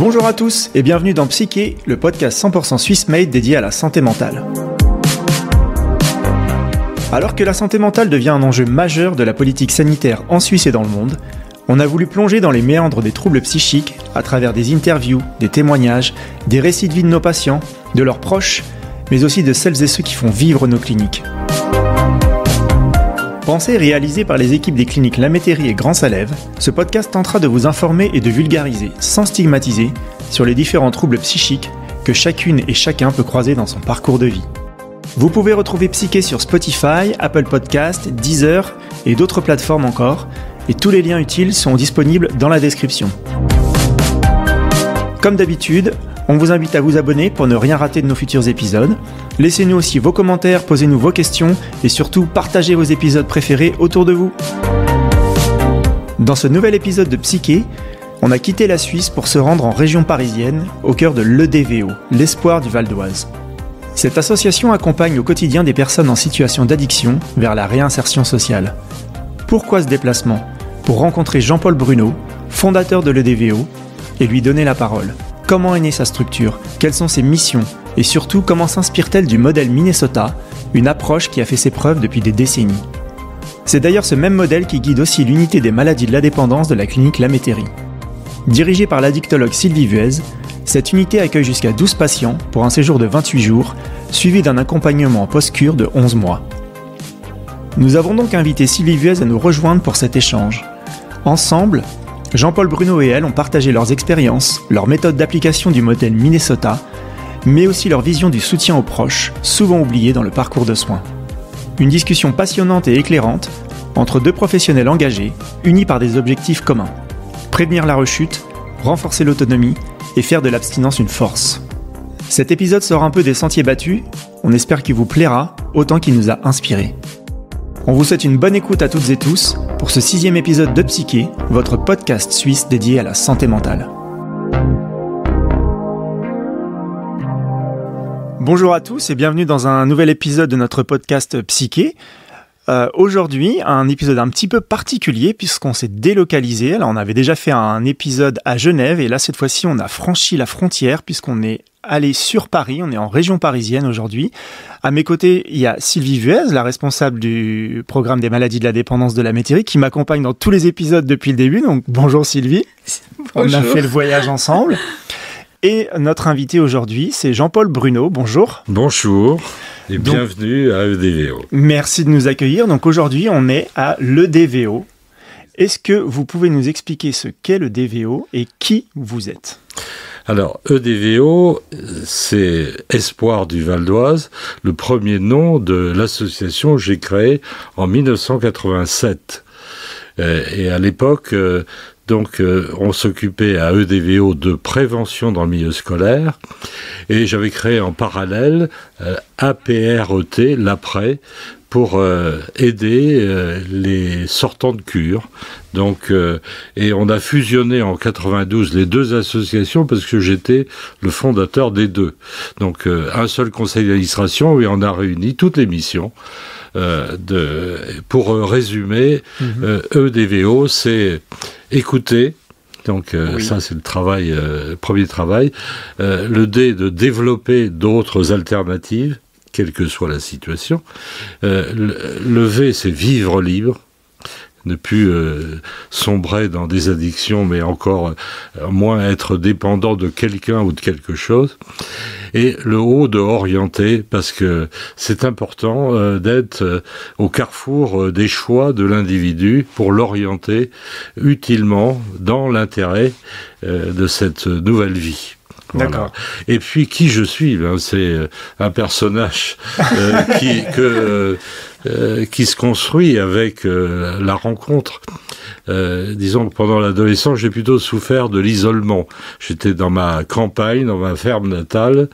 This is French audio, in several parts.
Bonjour à tous et bienvenue dans Psyché, le podcast 100% Swiss Made dédié à la santé mentale. Alors que la santé mentale devient un enjeu majeur de la politique sanitaire en Suisse et dans le monde, on a voulu plonger dans les méandres des troubles psychiques à travers des interviews, des témoignages, des récits de vie de nos patients, de leurs proches, mais aussi de celles et ceux qui font vivre nos cliniques. Pensé et réalisé par les équipes des cliniques La Métairie et Grand Salève, ce podcast tentera de vous informer et de vulgariser, sans stigmatiser, sur les différents troubles psychiques que chacune et chacun peut croiser dans son parcours de vie. Vous pouvez retrouver Psyché sur Spotify, Apple Podcasts, Deezer et d'autres plateformes encore, et tous les liens utiles sont disponibles dans la description. Comme d'habitude, on vous invite à vous abonner pour ne rien rater de nos futurs épisodes. Laissez-nous aussi vos commentaires, posez-nous vos questions et surtout partagez vos épisodes préférés autour de vous. Dans ce nouvel épisode de Psyché, on a quitté la Suisse pour se rendre en région parisienne, au cœur de l'EDVO, l'Espoir du Val d'Oise. Cette association accompagne au quotidien des personnes en situation d'addiction vers la réinsertion sociale. Pourquoi ce déplacement ? Pour rencontrer Jean-Paul Bruno, fondateur de l'EDVO, et lui donner la parole. Comment est née sa structure ? Quelles sont ses missions ? Et surtout, comment s'inspire-t-elle du modèle Minnesota, une approche qui a fait ses preuves depuis des décennies ? C'est d'ailleurs ce même modèle qui guide aussi l'unité des maladies de la dépendance de la clinique La Métairie. Dirigée par l'addictologue Sylvie Vuez, cette unité accueille jusqu'à 12 patients pour un séjour de 28 jours, suivi d'un accompagnement post-cure de 11 mois. Nous avons donc invité Sylvie Vuez à nous rejoindre pour cet échange. Ensemble, Jean-Paul Bruno et elle ont partagé leurs expériences, leurs méthodes d'application du modèle Minnesota, mais aussi leur vision du soutien aux proches, souvent oubliés dans le parcours de soins. Une discussion passionnante et éclairante entre deux professionnels engagés, unis par des objectifs communs. Prévenir la rechute, renforcer l'autonomie et faire de l'abstinence une force. Cet épisode sort un peu des sentiers battus, on espère qu'il vous plaira autant qu'il nous a inspirés. On vous souhaite une bonne écoute à toutes et tous pour ce 6e épisode de Psyché, votre podcast suisse dédié à la santé mentale. Bonjour à tous et bienvenue dans un nouvel épisode de notre podcast Psyché. Aujourd'hui, un épisode un petit peu particulier puisqu'on s'est délocalisé. Alors, on avait déjà fait un épisode à Genève et là, cette fois-ci, on a franchi la frontière puisqu'on est allé sur Paris. On est en région parisienne aujourd'hui. À mes côtés, il y a Sylvie Vuez, la responsable du programme des maladies de la dépendance de La Métairie, qui m'accompagne dans tous les épisodes depuis le début. Donc, bonjour Sylvie. Bonjour. On a fait le voyage ensemble. Et notre invité aujourd'hui, c'est Jean-Paul Bruno. Bonjour. Bonjour et bienvenue à EDVO. Merci de nous accueillir. Donc aujourd'hui, on est à l'EDVO. Est-ce que vous pouvez nous expliquer ce qu'est l'EDVO et qui vous êtes ? Alors, EDVO, c'est Espoir du Val d'Oise, le premier nom de l'association que j'ai créée en 1987. Et à l'époque... Donc, on s'occupait à EDVO de prévention dans le milieu scolaire et j'avais créé en parallèle APRET, l'après, pour aider les sortants de cure. Donc, et on a fusionné en 92 les deux associations parce que j'étais le fondateur des deux. Donc, un seul conseil d'administration et on a réuni toutes les missions. Pour résumer, EDVO, c'est écouter. Donc oui. Ça, c'est le travail, premier travail. Le D, de développer d'autres alternatives, quelle que soit la situation. Le V, c'est vivre libre. Ne plus sombrer dans des addictions, mais encore moins être dépendant de quelqu'un ou de quelque chose. Et le O, de orienter, parce que c'est important d'être au carrefour des choix de l'individu pour l'orienter utilement dans l'intérêt de cette nouvelle vie. Voilà. D'accord. Et puis, qui je suis, c'est un personnage qui se construit avec la rencontre. Disons que pendant l'adolescence, j'ai plutôt souffert de l'isolement. J'étais dans ma campagne, dans ma ferme natale.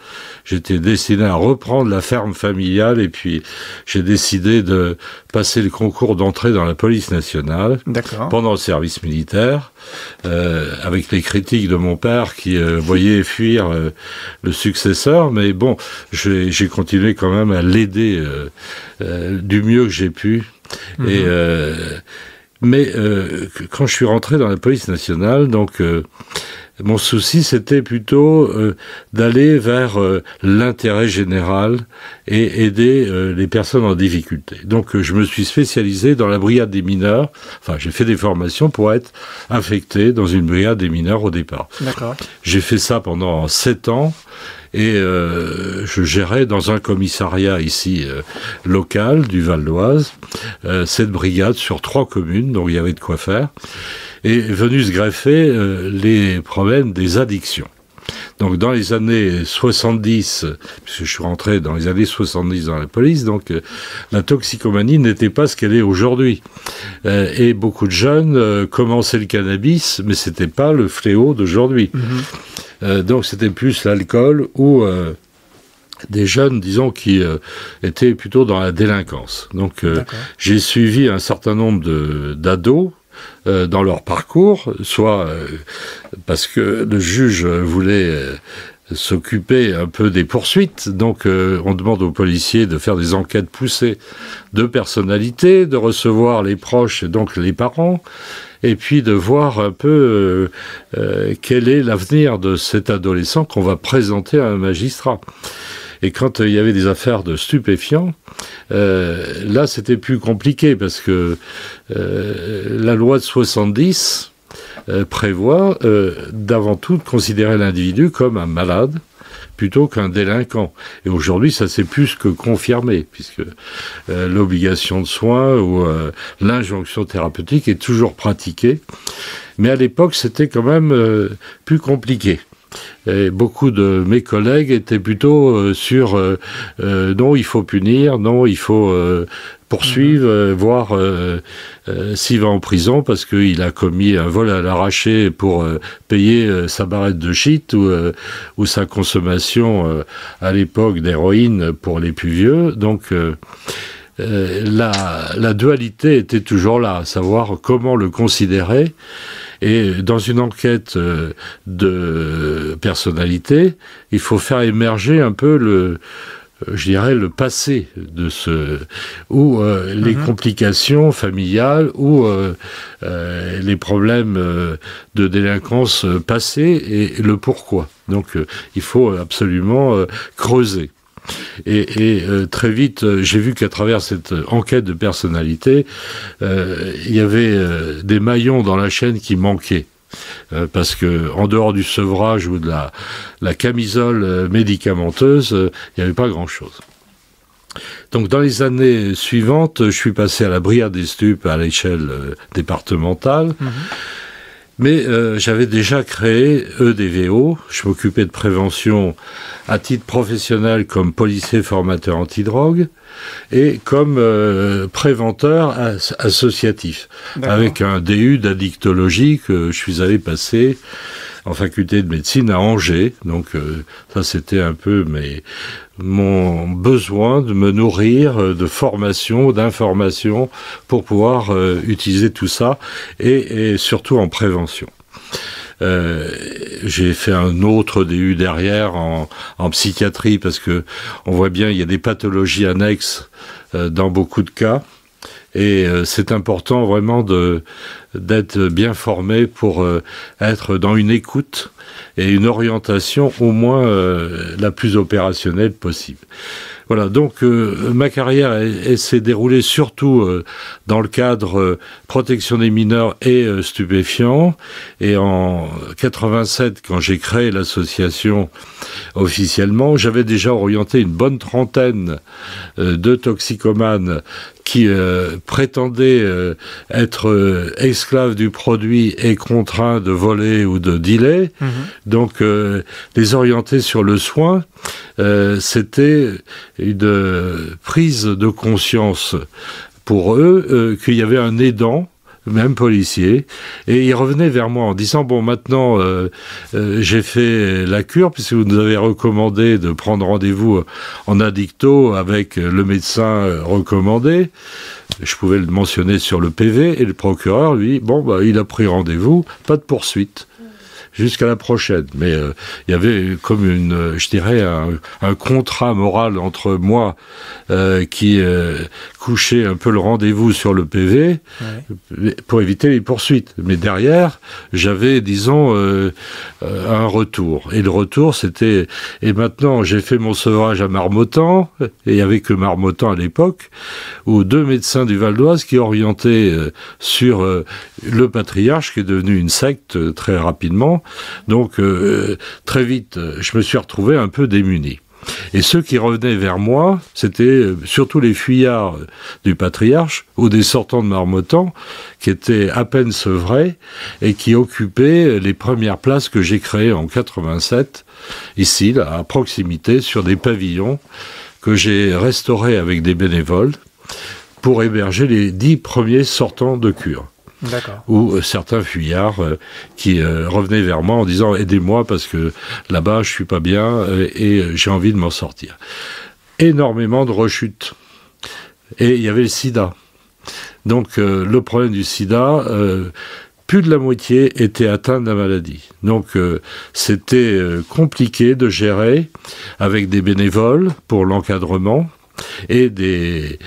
J'étais destiné à reprendre la ferme familiale et puis j'ai décidé de passer le concours d'entrée dans la police nationale. D'accord. Pendant le service militaire, avec les critiques de mon père qui voyait fuir le successeur. Mais bon, j'ai continué quand même à l'aider du mieux que j'ai pu. Et mais quand je suis rentré dans la police nationale, donc Mon souci, c'était plutôt d'aller vers l'intérêt général et aider les personnes en difficulté. Donc, je me suis spécialisé dans la brigade des mineurs. Enfin, j'ai fait des formations pour être affecté dans une brigade des mineurs au départ. D'accord. J'ai fait ça pendant 7 ans. Et je gérais dans un commissariat ici local du Val d'Oise cette brigade sur 3 communes, donc il y avait de quoi faire. Et venu se greffer les problèmes des addictions. Donc dans les années 70, puisque je suis rentré dans les années 70 dans la police, donc la toxicomanie n'était pas ce qu'elle est aujourd'hui. Et beaucoup de jeunes commençaient le cannabis, mais c'était pas le fléau d'aujourd'hui. Donc c'était plus l'alcool ou des jeunes, disons, qui étaient plutôt dans la délinquance. Donc j'ai suivi un certain nombre d'ados dans leur parcours, soit parce que le juge voulait s'occuper un peu des poursuites, donc on demande aux policiers de faire des enquêtes poussées de personnalité, de recevoir les proches et donc les parents, et puis de voir un peu quel est l'avenir de cet adolescent qu'on va présenter à un magistrat. Et quand il y avait des affaires de stupéfiants, là c'était plus compliqué parce que la loi de 70 prévoit d'avant tout de considérer l'individu comme un malade plutôt qu'un délinquant. Et aujourd'hui, ça s'est plus que confirmé, puisque l'obligation de soins ou l'injonction thérapeutique est toujours pratiquée. Mais à l'époque, c'était quand même plus compliqué. Et beaucoup de mes collègues étaient plutôt sur non, il faut punir, non, il faut poursuivre, voir s'il va en prison parce qu'il a commis un vol à l'arraché pour payer sa barrette de shit ou sa consommation à l'époque d'héroïne pour les plus vieux. Donc la dualité était toujours là, à savoir comment le considérer. Et dans une enquête de personnalité, il faut faire émerger un peu le passé de ou les complications familiales ou les problèmes de délinquance passée et le pourquoi. Donc il faut absolument creuser. Et très vite, j'ai vu qu'à travers cette enquête de personnalité, il y avait des maillons dans la chaîne qui manquaient. Parce que en dehors du sevrage ou de la camisole médicamenteuse, il n'y avait pas grand-chose. Donc dans les années suivantes, je suis passé à la brigade des stupes à l'échelle départementale. Mais j'avais déjà créé EDVO, je m'occupais de prévention à titre professionnel comme policier formateur antidrogue et comme préventeur associatif, avec un DU d'addictologie que je suis allé passer en faculté de médecine à Angers. Donc ça c'était un peu mon besoin de me nourrir de formation, d'information pour pouvoir utiliser tout ça et surtout en prévention. J'ai fait un autre DU derrière en psychiatrie parce que on voit bien il y a des pathologies annexes dans beaucoup de cas. Et c'est important vraiment d'être bien formé pour être dans une écoute et une orientation au moins la plus opérationnelle possible. Voilà, donc ma carrière elle s'est déroulée surtout dans le cadre protection des mineurs et stupéfiants. Et en 87, quand j'ai créé l'association officiellement, j'avais déjà orienté une bonne trentaine de toxicomanes qui prétendaient être esclaves du produit et contraints de voler ou de dealer. Donc les orienter sur le soin, c'était une prise de conscience pour eux qu'il y avait un aidant, même policier, et ils revenaient vers moi en disant bon maintenant j'ai fait la cure puisque vous nous avez recommandé de prendre rendez-vous en addicto avec le médecin recommandé. Je pouvais le mentionner sur le PV et le procureur lui il a pris rendez-vous, pas de poursuite. jusqu'à la prochaine. Mais il y avait comme je dirais, un contrat moral entre moi qui couchait un peu le rendez-vous sur le PV pour éviter les poursuites. Mais derrière, j'avais, disons, un retour. Et le retour, c'était... Et maintenant, j'ai fait mon sevrage à Marmottan, et il n'y avait que Marmottan à l'époque, où 2 médecins du Val d'Oise qui orientaient sur le patriarche, qui est devenu une secte très rapidement. Donc, très vite, je me suis retrouvé un peu démuni. Et ceux qui revenaient vers moi, c'était surtout les fuyards du patriarche ou des sortants de Marmottan qui étaient à peine sevrés et qui occupaient les premières places que j'ai créées en 87, ici, là, à proximité, sur des pavillons que j'ai restaurés avec des bénévoles pour héberger les 10 premiers sortants de cure. D'accord. Ou certains fuyards qui revenaient vers moi en disant « Aidez-moi parce que là-bas, je suis pas bien et j'ai envie de m'en sortir. » Énormément de rechutes. Et il y avait le sida. Donc, le problème du sida, plus de la moitié était atteint de la maladie. Donc, c'était compliqué de gérer avec des bénévoles pour l'encadrement et des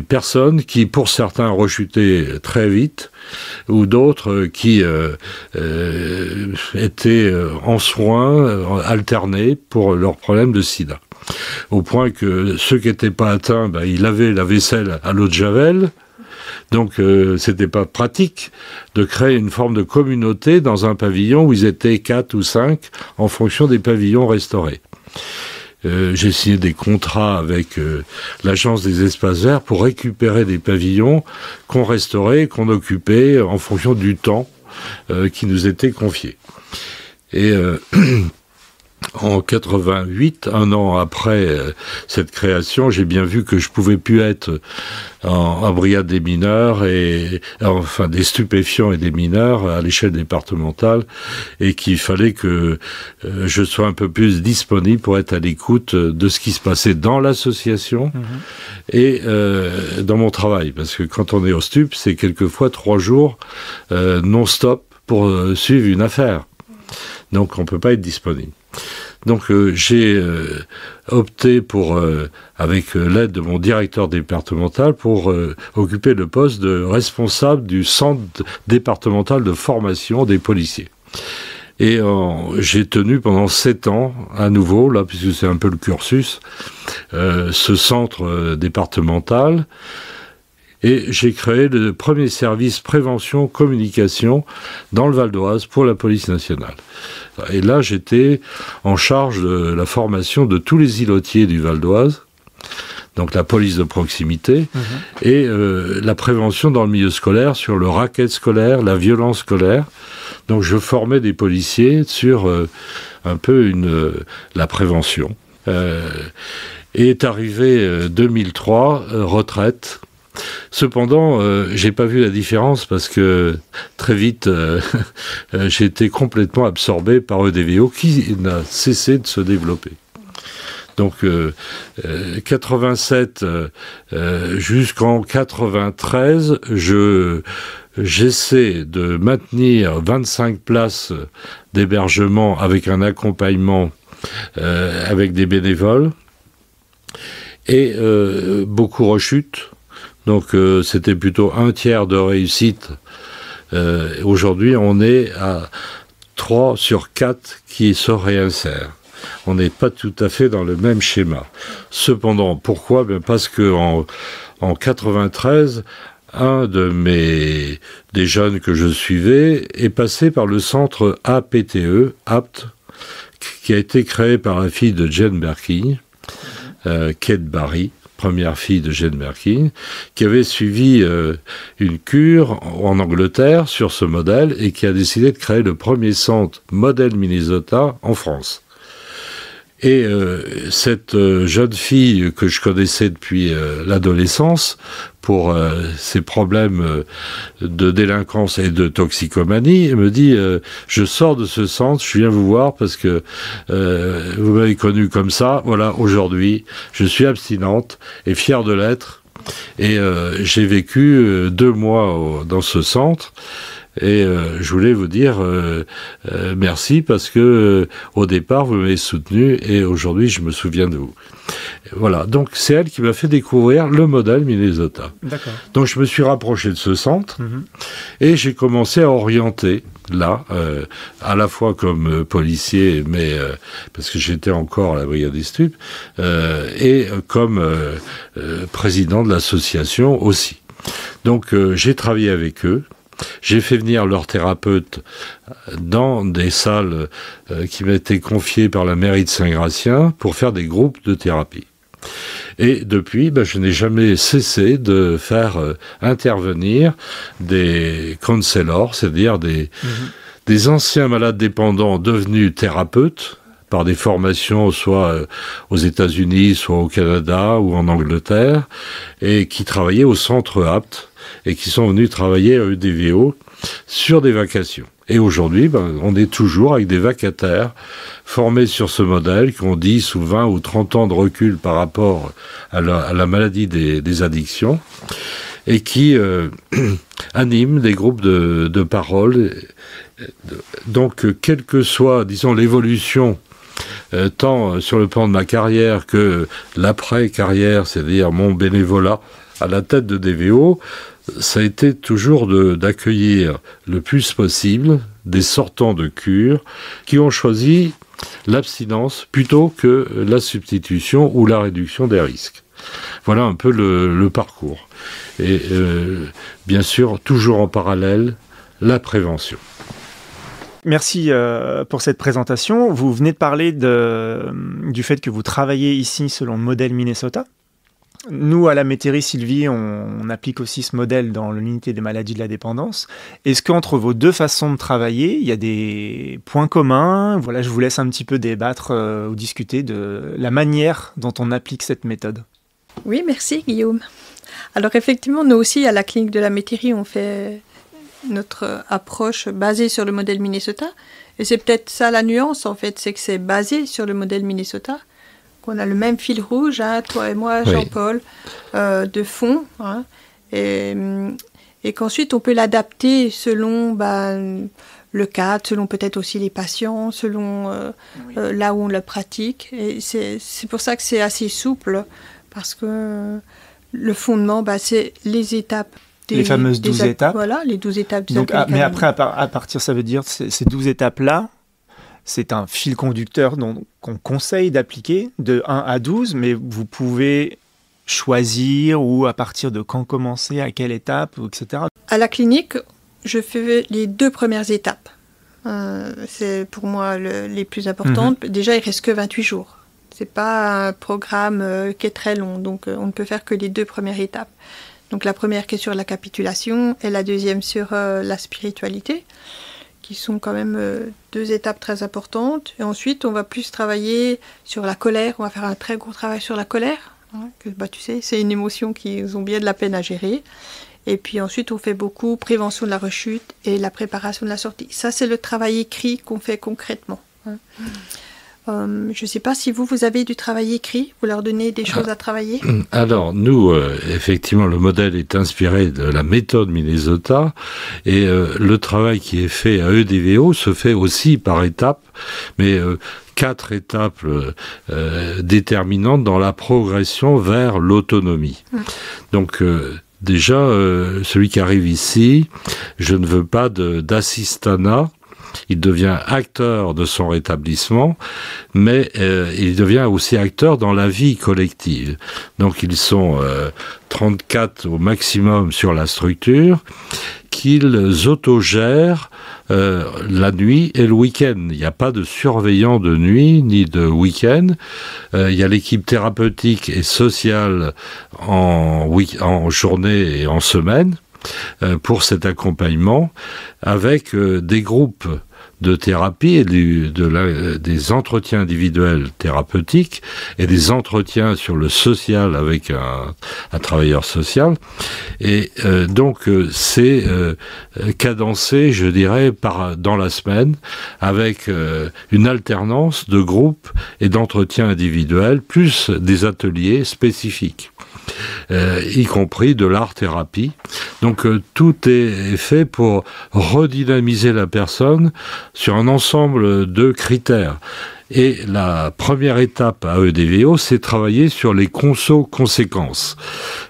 personnes qui, pour certains, rechutaient très vite, ou d'autres qui étaient en soins alternés pour leurs problèmes de sida. Au point que ceux qui n'étaient pas atteints, ils lavaient la vaisselle à l'eau de Javel. Donc, c'était pas pratique de créer une forme de communauté dans un pavillon où ils étaient 4 ou 5 en fonction des pavillons restaurés. J'ai signé des contrats avec l'Agence des espaces verts pour récupérer des pavillons qu'on restaurait, qu'on occupait en fonction du temps qui nous était confié. Et en 88, un an après cette création, j'ai bien vu que je pouvais plus être en brigade des mineurs enfin des stupéfiants et des mineurs à l'échelle départementale, et qu'il fallait que je sois un peu plus disponible pour être à l'écoute de ce qui se passait dans l'association et dans mon travail, parce que quand on est au stup, c'est quelquefois 3 jours non-stop pour suivre une affaire. Donc on peut pas être disponible. Donc j'ai opté pour, avec l'aide de mon directeur départemental, pour occuper le poste de responsable du centre départemental de formation des policiers. Et j'ai tenu pendant 7 ans, à nouveau, là, puisque c'est un peu le cursus, ce centre départemental. Et j'ai créé le premier service prévention-communication dans le Val d'Oise pour la police nationale. Et là, j'étais en charge de la formation de tous les îlotiers du Val d'Oise, donc la police de proximité, et la prévention dans le milieu scolaire sur le racket scolaire, la violence scolaire. Donc je formais des policiers sur un peu la prévention. Et est arrivé 2003, retraite. Cependant, j'ai pas vu la différence parce que très vite, j'ai été complètement absorbé par EDVO qui n'a cessé de se développer. Donc, 87 jusqu'en 93, j'essaie de maintenir 25 places d'hébergement avec un accompagnement avec des bénévoles et beaucoup rechutent. Donc c'était plutôt 1/3 de réussite. Aujourd'hui, on est à 3 sur 4 qui se réinsèrent. On n'est pas tout à fait dans le même schéma. Cependant, pourquoi ? Parce que en 93, un des jeunes que je suivais est passé par le centre APTE, APT, qui a été créé par la fille de Jane Birkin, Kate Barry, première fille de Jane Birkin, qui avait suivi une cure en Angleterre sur ce modèle et qui a décidé de créer le premier centre modèle Minnesota en France. Et cette jeune fille que je connaissais depuis l'adolescence, pour ses problèmes de délinquance et de toxicomanie, me dit je sors de ce centre, je viens vous voir parce que vous m'avez connu comme ça, voilà, aujourd'hui, je suis abstinente et fière de l'être. Et j'ai vécu 2 mois dans ce centre. Et je voulais vous dire merci parce que au départ, vous m'avez soutenu et aujourd'hui, je me souviens de vous. Voilà, donc c'est elle qui m'a fait découvrir le modèle Minnesota. D'accord. Donc je me suis rapproché de ce centre et j'ai commencé à orienter là, à la fois comme policier, mais parce que j'étais encore à la brigade des stupes, et comme président de l'association aussi. Donc j'ai travaillé avec eux. J'ai fait venir leurs thérapeutes dans des salles qui m'étaient confiées par la mairie de Saint-Gratien pour faire des groupes de thérapie. Et depuis, je n'ai jamais cessé de faire intervenir des counselors, c'est-à-dire des anciens malades dépendants devenus thérapeutes par des formations soit aux États-Unis, soit au Canada ou en Angleterre, et qui travaillaient au centre APT et qui sont venus travailler à EDVO sur des vacations. Et aujourd'hui, on est toujours avec des vacataires formés sur ce modèle qui ont 10 ou 20 ou 30 ans de recul par rapport à la maladie des addictions et qui animent des groupes de parole. Donc, quelle que soit, disons, l'évolution tant sur le plan de ma carrière que l'après-carrière, c'est-à-dire mon bénévolat à la tête de DVO, ça a été toujours d'accueillir le plus possible des sortants de cure qui ont choisi l'abstinence plutôt que la substitution ou la réduction des risques. Voilà un peu le parcours. Et bien sûr, toujours en parallèle, la prévention. Merci pour cette présentation. Vous venez de parler du fait que vous travaillez ici selon le modèle Minnesota. Nous, à la Métairie Sylvie, on applique aussi ce modèle dans l'unité des maladies de la dépendance. Est-ce qu'entre vos deux façons de travailler, il y a des points communs ? Voilà, je vous laisse un petit peu débattre ou discuter de la manière dont on applique cette méthode. Oui, merci Guillaume. Alors effectivement, nous aussi, à la clinique de la Métairie, on fait notre approche basée sur le modèle Minnesota. Et c'est peut-être ça la nuance, en fait, c'est que c'est basé sur le modèle Minnesota. Qu'on a le même fil rouge, hein, toi et moi, Jean-Paul, de fond, hein, et qu'ensuite on peut l'adapter selon le cadre, selon peut-être aussi les patients, selon là où on le pratique. Et c'est pour ça que c'est assez souple, parce que le fondement, c'est les étapes. Les fameuses 12 étapes. Voilà, les 12 étapes. Donc, mais après, à partir, ça veut dire ces 12 étapes-là, c'est un fil conducteur qu'on conseille d'appliquer de 1 à 12, mais vous pouvez choisir ou à partir de quand commencer, à quelle étape, etc. À la clinique, je fais les 2 premières étapes. C'est pour moi les plus importantes. Déjà, il ne reste que 28 jours. Ce n'est pas un programme qui est très long, donc on ne peut faire que les 2 premières étapes. Donc la première qui est sur la capitulation et la deuxième sur la spiritualité, qui sont quand même 2 étapes très importantes. Et ensuite, on va plus travailler sur la colère. On va faire un très gros travail sur la colère. Hein, que, tu sais, c'est une émotion qu'ils ont bien de la peine à gérer. Et puis ensuite, on fait beaucoup prévention de la rechute et la préparation de la sortie. Ça, c'est le travail écrit qu'on fait concrètement. Hein. Je ne sais pas si vous avez du travail écrit, vous leur donnez des choses à travailler. Alors, nous, effectivement, le modèle est inspiré de la méthode Minnesota et le travail qui est fait à EDVO se fait aussi par étapes, mais 4 étapes déterminantes dans la progression vers l'autonomie. Donc, déjà, celui qui arrive ici, je ne veux pas d'assistanat. Il devient acteur de son rétablissement, mais il devient aussi acteur dans la vie collective. Donc ils sont 34 au maximum sur la structure, qu'ils autogèrent la nuit et le week-end. Il n'y a pas de surveillant de nuit ni de week-end. Il y a l'équipe thérapeutique et sociale en journée et en semaine. Pour cet accompagnement avec des groupes de thérapie et des entretiens individuels thérapeutiques et des entretiens sur le social avec un travailleur social. Et donc c'est cadencé, je dirais, dans la semaine avec une alternance de groupes et d'entretiens individuels plus des ateliers spécifiques. Y compris de l'art-thérapie. Donc tout est fait pour redynamiser la personne sur un ensemble de critères. Et la première étape à EDVO, c'est travailler sur les conséquences.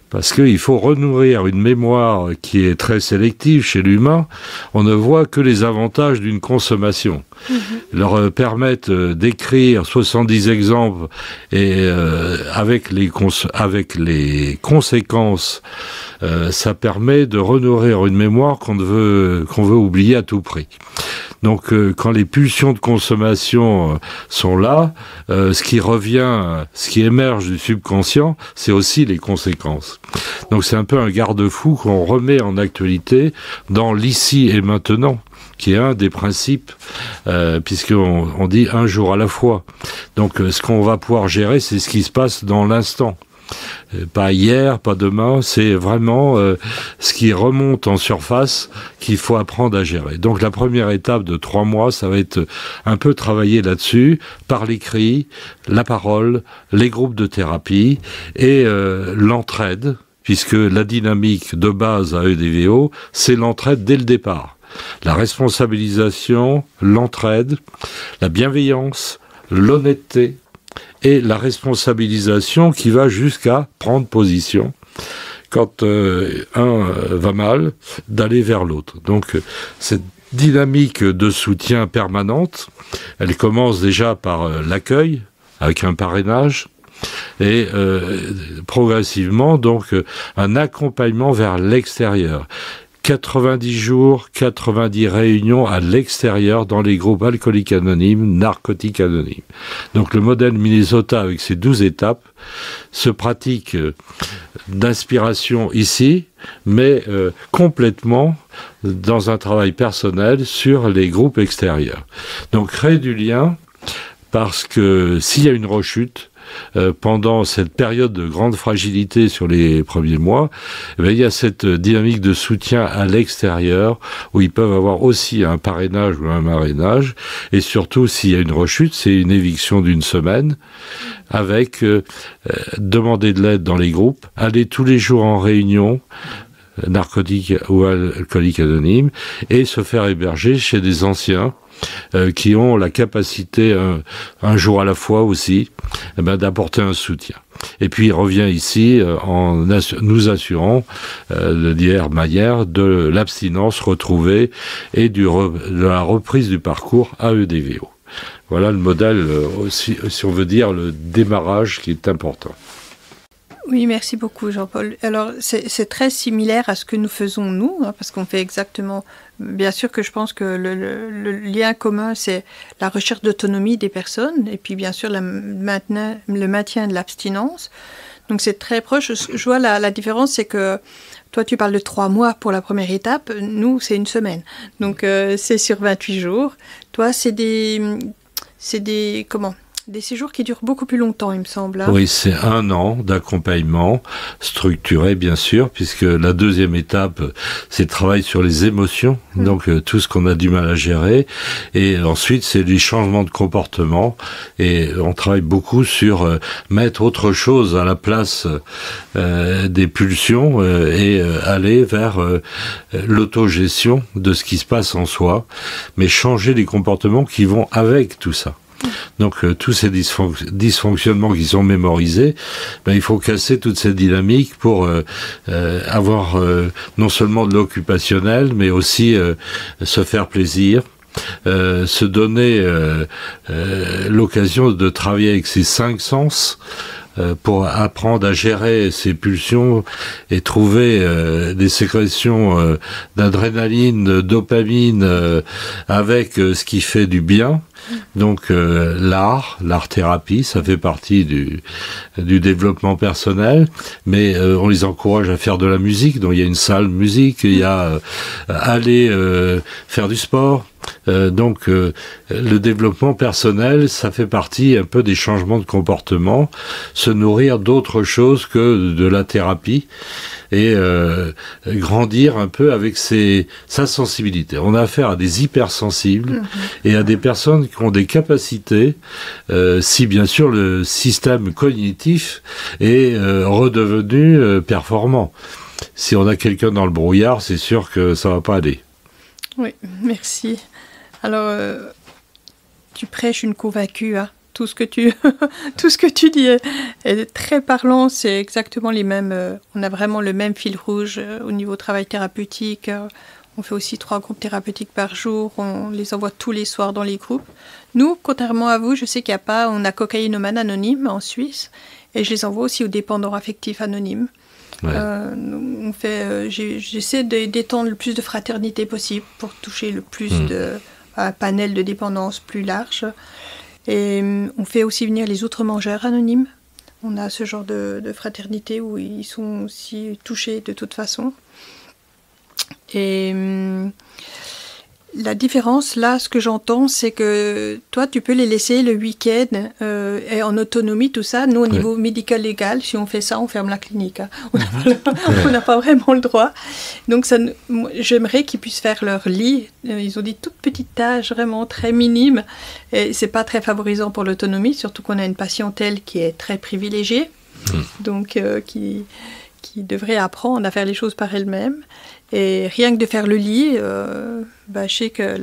Parce qu'il faut renourrir une mémoire qui est très sélective chez l'humain. On ne voit que les avantages d'une consommation. Leur permettre d'écrire 70 exemples et avec les conséquences, ça permet de renourrir une mémoire qu'on veut oublier à tout prix. Donc, quand les pulsions de consommation sont là, ce qui émerge du subconscient, c'est aussi les conséquences. Donc, c'est un peu un garde-fou qu'on remet en actualité dans l'ici et maintenant, qui est un des principes, puisqu'on dit un jour à la fois. Donc, ce qu'on va pouvoir gérer, c'est ce qui se passe dans l'instant. Pas hier, pas demain, c'est vraiment ce qui remonte en surface qu'il faut apprendre à gérer. Donc la première étape de 3 mois, ça va être un peu travailler là-dessus, par l'écrit, la parole, les groupes de thérapie et l'entraide, puisque la dynamique de base à EDVO, c'est l'entraide dès le départ. La responsabilisation, l'entraide, la bienveillance, l'honnêteté, et la responsabilisation qui va jusqu'à prendre position quand un va mal, d'aller vers l'autre. Donc cette dynamique de soutien permanente, elle commence déjà par l'accueil, avec un parrainage, et progressivement donc un accompagnement vers l'extérieur. 90 jours, 90 réunions à l'extérieur dans les groupes alcooliques anonymes, narcotiques anonymes. Donc le modèle Minnesota avec ses 12 étapes se pratique d'inspiration ici, mais complètement dans un travail personnel sur les groupes extérieurs. Donc créer du lien, parce que s'il y a une rechute, pendant cette période de grande fragilité sur les premiers mois, il y a cette dynamique de soutien à l'extérieur où ils peuvent avoir aussi un parrainage ou un marrainage, et surtout s'il y a une rechute, c'est une éviction d'1 semaine avec demander de l'aide dans les groupes, aller tous les jours en réunion narcotique ou alcoolique anonyme et se faire héberger chez des anciens qui ont la capacité, un jour à la fois aussi, d'apporter un soutien. Et puis il revient ici en nous assurant de dire manière de l'abstinence retrouvée et de la reprise du parcours à EDVO. Voilà le modèle, aussi, si on veut dire, le démarrage qui est important. Oui, merci beaucoup Jean-Paul. Alors, c'est très similaire à ce que nous faisons nous, parce qu'on fait exactement... Bien sûr que je pense que le lien commun, c'est la recherche d'autonomie des personnes, et puis bien sûr le maintien de l'abstinence. Donc c'est très proche. Je vois la différence, c'est que toi, tu parles de 3 mois pour la première étape, nous, c'est 1 semaine. Donc c'est sur 28 jours. Toi, c'est des séjours qui durent beaucoup plus longtemps, il me semble. Hein. Oui, c'est 1 an d'accompagnement structuré, bien sûr, puisque la deuxième étape, c'est le travail sur les émotions, donc tout ce qu'on a du mal à gérer. Et ensuite, c'est les changements de comportement. Et on travaille beaucoup sur mettre autre chose à la place des pulsions et aller vers l'autogestion de ce qui se passe en soi, mais changer les comportements qui vont avec tout ça. Donc tous ces dysfonctionnements qui sont mémorisés, il faut casser toute cette dynamique pour avoir non seulement de l'occupationnel, mais aussi se faire plaisir, se donner l'occasion de travailler avec ses 5 sens, pour apprendre à gérer ses pulsions et trouver des sécrétions d'adrénaline, de dopamine avec ce qui fait du bien. Donc l'art-thérapie, ça fait partie du développement personnel, mais on les encourage à faire de la musique, donc il y a une salle musique, il y a aller faire du sport. Donc le développement personnel, ça fait partie un peu des changements de comportement, se nourrir d'autre chose que de la thérapie et grandir un peu avec sa sensibilité. On a affaire à des hypersensibles et à des personnes qui ont des capacités, si bien sûr le système cognitif est redevenu performant. si on a quelqu'un dans le brouillard, c'est sûr que ça va pas aller. Oui, merci. Alors, tu prêches une convaincue, hein. Tout ce que tu dis est très parlant. C'est exactement les mêmes. On a vraiment le même fil rouge au niveau travail thérapeutique. On fait aussi 3 groupes thérapeutiques par jour. On les envoie tous les soirs dans les groupes. Nous, contrairement à vous, je sais qu'il n'y a pas. On a Cocaïnomane Anonyme en Suisse, et je les envoie aussi aux dépendants affectifs anonymes. Ouais. J'essaie d'étendre le plus de fraternité possible pour toucher le plus un panel de dépendance plus large. Et on fait aussi venir les autres mangeurs anonymes. On a ce genre de fraternité où ils sont aussi touchés de toute façon. Et la différence, là, ce que j'entends, c'est que toi, tu peux les laisser le week-end et en autonomie, tout ça. Nous, au niveau médical-légal, si on fait ça, on ferme la clinique. Hein. On n'a pas vraiment le droit. Donc, j'aimerais qu'ils puissent faire leur lit. Ils ont dit toutes petites tâches, vraiment très minimes. Et c'est pas très favorisant pour l'autonomie, surtout qu'on a une patientèle qui est très privilégiée, donc qui devrait apprendre à faire les choses par elle-même. Et rien que de faire le lit, je sais que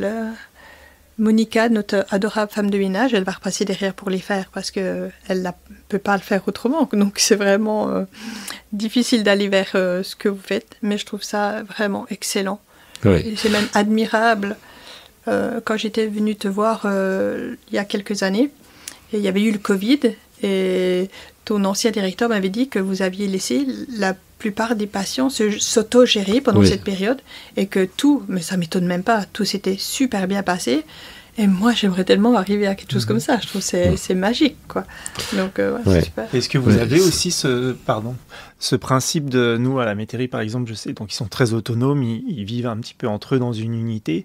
Monica, notre adorable femme de ménage, elle va repasser derrière pour les faire parce qu'elle ne peut pas le faire autrement. Donc c'est vraiment difficile d'aller vers ce que vous faites, mais je trouve ça vraiment excellent. Oui. Et c'est même admirable. Quand j'étais venue te voir il y a quelques années, et il y avait eu le Covid, et ton ancien directeur m'avait dit que vous aviez laissé la plupart des patients s'auto-gérer pendant cette période, et que tout, mais ça ne m'étonne même pas, tout s'était super bien passé. Et moi, j'aimerais tellement arriver à quelque chose comme ça. Je trouve que c'est magique, quoi. Donc, c'est super. Est-ce que vous avez aussi ce principe de... Nous, à la Métairie, par exemple, je sais, donc ils sont très autonomes, ils vivent un petit peu entre eux dans une unité.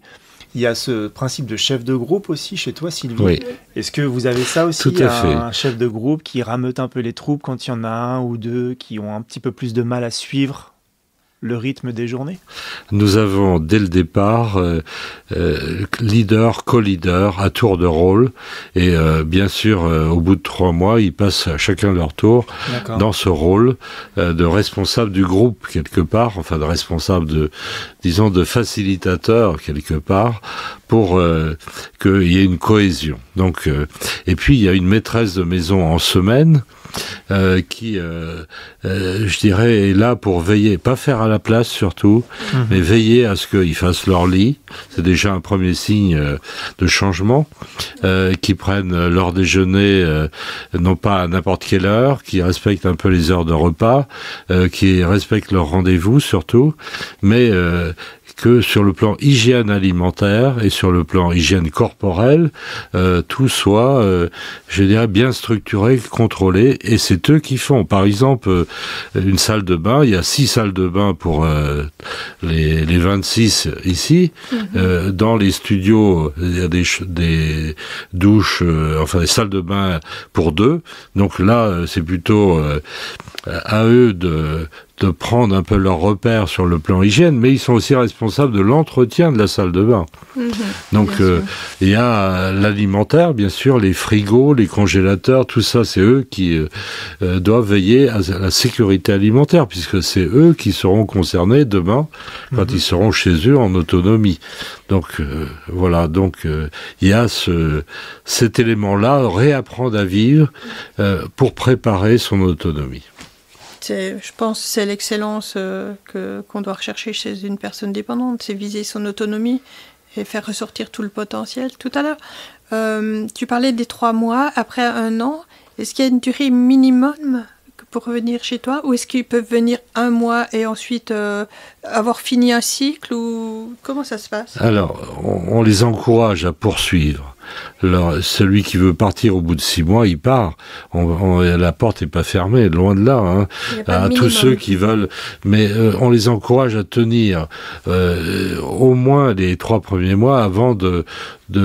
Il y a ce principe de chef de groupe aussi chez toi, Sylvie. Oui. Est-ce que vous avez ça aussi, un chef de groupe qui rameute un peu les troupes quand il y en a un ou deux qui ont un petit peu plus de mal à suivre le rythme des journées? Nous avons, dès le départ, leader, co-leader, à tour de rôle. Et bien sûr, au bout de 3 mois, ils passent à chacun leur tour dans ce rôle de responsable du groupe, quelque part, enfin de responsable de facilitateur, quelque part, pour qu'il y ait une cohésion. Donc, et puis, il y a une maîtresse de maison en semaine, qui, je dirais, est là pour veiller, pas faire à la place surtout, mais veiller à ce qu'ils fassent leur lit. C'est déjà un premier signe de changement, qu'ils prennent leur déjeuner, non pas à n'importe quelle heure, qu'ils respectent un peu les heures de repas, qu'ils respectent leurs rendez-vous surtout, mais que sur le plan hygiène alimentaire et sur le plan hygiène corporelle, tout soit, je dirais, bien structuré, contrôlé, et c'est eux qui font. Par exemple, une salle de bain, il y a 6 salles de bain pour les 26 ici. Dans les studios, il y a des douches, enfin des salles de bain pour 2. Donc là, c'est plutôt à eux de prendre un peu leurs repères sur le plan hygiène, mais ils sont aussi responsables de l'entretien de la salle de bain. Donc, il y a l'alimentaire, bien sûr, les frigos, les congélateurs, tout ça, c'est eux qui doivent veiller à la sécurité alimentaire, puisque c'est eux qui seront concernés demain, quand ils seront chez eux en autonomie. Donc, voilà, donc il y a cet élément-là, réapprendre à vivre pour préparer son autonomie. Je pense que c'est l'excellence qu'on doit rechercher chez une personne dépendante, c'est viser son autonomie et faire ressortir tout le potentiel. Tout à l'heure, tu parlais des 3 mois, après 1 an, est-ce qu'il y a une durée minimum pour revenir chez toi, ou est-ce qu'ils peuvent venir 1 mois et ensuite avoir fini un cycle, ou comment ça se passe? Alors, on les encourage à poursuivre. Alors, celui qui veut partir au bout de 6 mois, il part. La porte n'est pas fermée, loin de là. Hein, à tous ceux qui veulent. Mais on les encourage à tenir au moins les 3 premiers mois avant de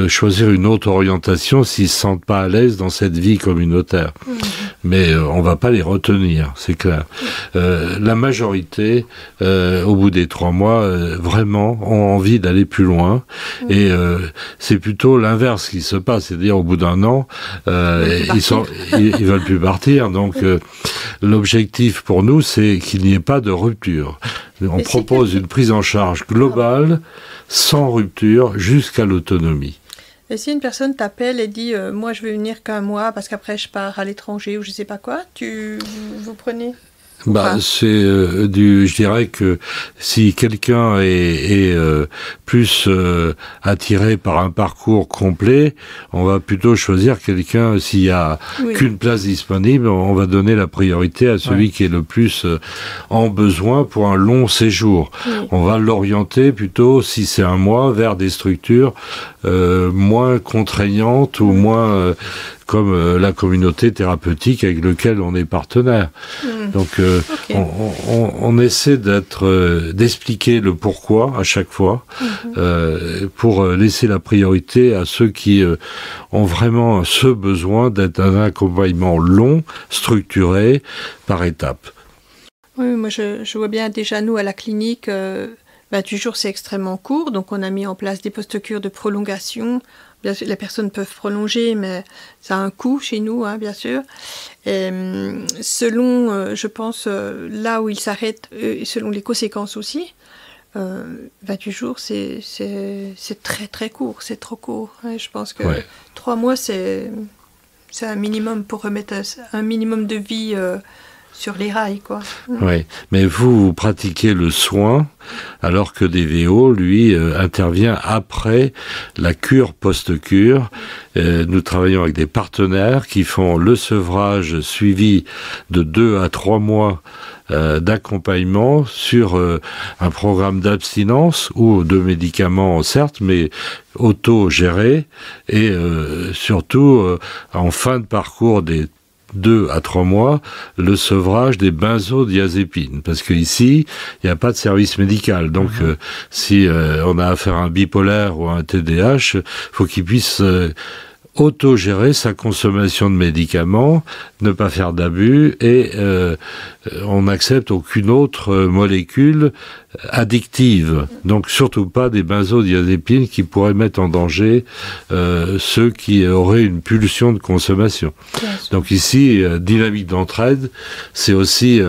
choisir une autre orientation s'ils ne se sentent pas à l'aise dans cette vie communautaire. Mais on ne va pas les retenir, c'est clair. La majorité, au bout des 3 mois, vraiment ont envie d'aller plus loin. Et c'est plutôt l'inverse qui se passe, c'est-à-dire au bout d'1 an, ils veulent plus partir. Donc l'objectif pour nous, c'est qu'il n'y ait pas de rupture. On propose une prise en charge globale, sans rupture, jusqu'à l'autonomie. Et si une personne t'appelle et dit moi je vais venir qu'un mois parce qu'après je pars à l'étranger ou je sais pas quoi, vous prenez? Je dirais que si quelqu'un est plus attiré par un parcours complet, on va plutôt choisir quelqu'un, s'il y a qu'une place disponible, on va donner la priorité à celui qui est le plus en besoin pour un long séjour. On va l'orienter plutôt, si c'est un mois, vers des structures moins contraignantes ou moins comme la communauté thérapeutique avec laquelle on est partenaire. Donc on essaie d'expliquer le pourquoi à chaque fois pour laisser la priorité à ceux qui ont vraiment ce besoin d'être un accompagnement long, structuré, par étapes. Oui, moi je vois bien déjà nous à la clinique, 28 jours c'est extrêmement court, donc on a mis en place des post-cures de prolongation. Bien sûr, les personnes peuvent prolonger, mais ça a un coût chez nous, bien sûr. Et selon, je pense, là où ils s'arrêtent, selon les conséquences aussi, 28 jours, c'est très très court, c'est trop court. Je pense que 3 mois, c'est un minimum pour remettre un minimum de vie sur les rails, quoi. Oui, mais vous pratiquez le soin, alors que DVO, lui, intervient après la cure post-cure. Nous travaillons avec des partenaires qui font le sevrage suivi de 2 à 3 mois d'accompagnement sur un programme d'abstinence ou de médicaments, certes, mais auto-géré, et surtout en fin de parcours des 2 à 3 mois, le sevrage des benzodiazépines. Parce qu'ici, il n'y a pas de service médical. Donc, si on a affaire à un bipolaire ou à un TDAH, il faut qu'il puisse autogérer sa consommation de médicaments, ne pas faire d'abus, et on n'accepte aucune autre molécule addictive. Donc surtout pas des benzodiazépines qui pourraient mettre en danger ceux qui auraient une pulsion de consommation. Donc ici, dynamique d'entraide, c'est aussi,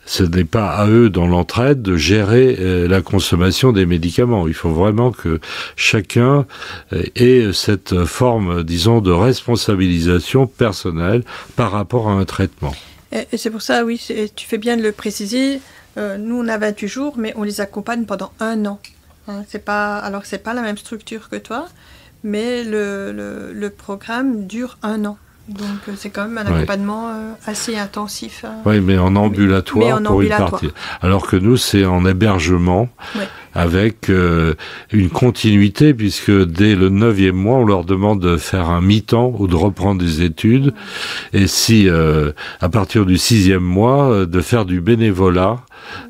ce n'est pas à eux dans l'entraide de gérer la consommation des médicaments. Il faut vraiment que chacun ait cette forme, disons, de responsabilisation personnelle par rapport à un traitement. Et c'est pour ça, oui, tu fais bien de le préciser. Nous, on a 28 jours, mais on les accompagne pendant 1 an. C'est pas la même structure que toi, mais le programme dure 1 an. Donc, c'est quand même un accompagnement assez intensif. Oui, mais en ambulatoire pour une partie. Alors que nous, c'est en hébergement, avec une continuité, puisque dès le 9e mois, on leur demande de faire un mi-temps ou de reprendre des études. Et si, à partir du 6e mois, de faire du bénévolat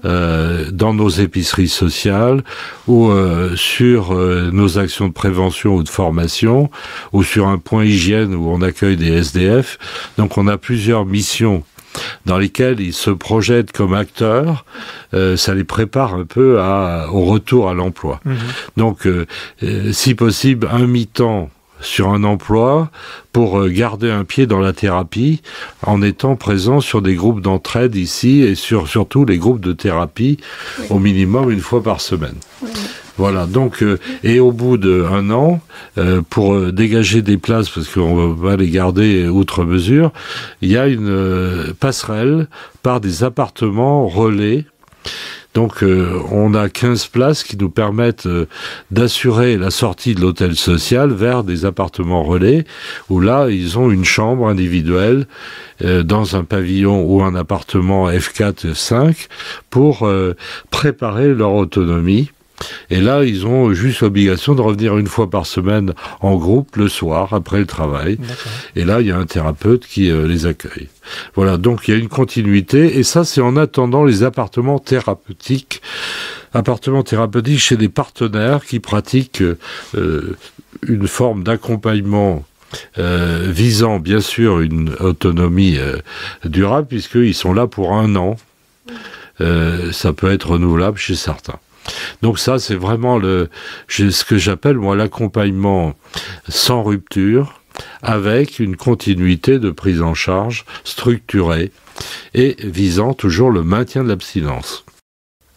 dans nos épiceries sociales ou sur nos actions de prévention ou de formation ou sur un point hygiène où on accueille des SDF. Donc on a plusieurs missions dans lesquelles ils se projettent comme acteurs, ça les prépare un peu au retour à l'emploi. Donc si possible, un mi-temps sur un emploi pour garder un pied dans la thérapie en étant présent sur des groupes d'entraide ici et surtout les groupes de thérapie au minimum 1 fois par semaine. Voilà, donc, et au bout d'1 an, pour dégager des places, parce qu'on ne va pas les garder outre mesure, il y a une passerelle par des appartements relais. Donc on a 15 places qui nous permettent d'assurer la sortie de l'hôtel social vers des appartements relais, où là, ils ont une chambre individuelle dans un pavillon ou un appartement F4, F5 pour préparer leur autonomie. Et là, ils ont juste l'obligation de revenir 1 fois par semaine en groupe le soir, après le travail. Et là, il y a un thérapeute qui les accueille. Voilà, donc il y a une continuité. Et ça, c'est en attendant les appartements thérapeutiques chez des partenaires qui pratiquent une forme d'accompagnement visant, bien sûr, une autonomie durable, puisqu'ils sont là pour 1 an. Ça peut être renouvelable chez certains. Donc ça, c'est vraiment ce que j'appelle, moi, l'accompagnement sans rupture, avec une continuité de prise en charge structurée et visant toujours le maintien de l'abstinence.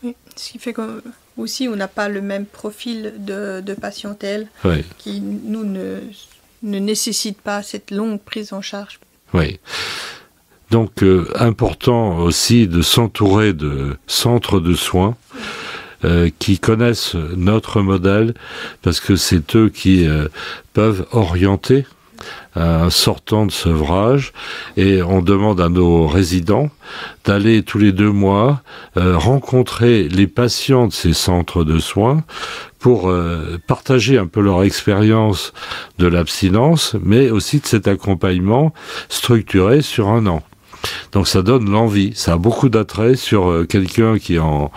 Oui, Ce qui fait qu'aussi, on n'a pas le même profil de patientèle qui, nous, ne nécessite pas cette longue prise en charge. Oui. Donc, important aussi de s'entourer de centres de soins qui connaissent notre modèle, parce que c'est eux qui peuvent orienter un sortant de sevrage, et on demande à nos résidents d'aller tous les 2 mois rencontrer les patients de ces centres de soins pour partager un peu leur expérience de l'abstinence, mais aussi de cet accompagnement structuré sur 1 an. Donc ça donne l'envie, ça a beaucoup d'attrait sur quelqu'un qui est en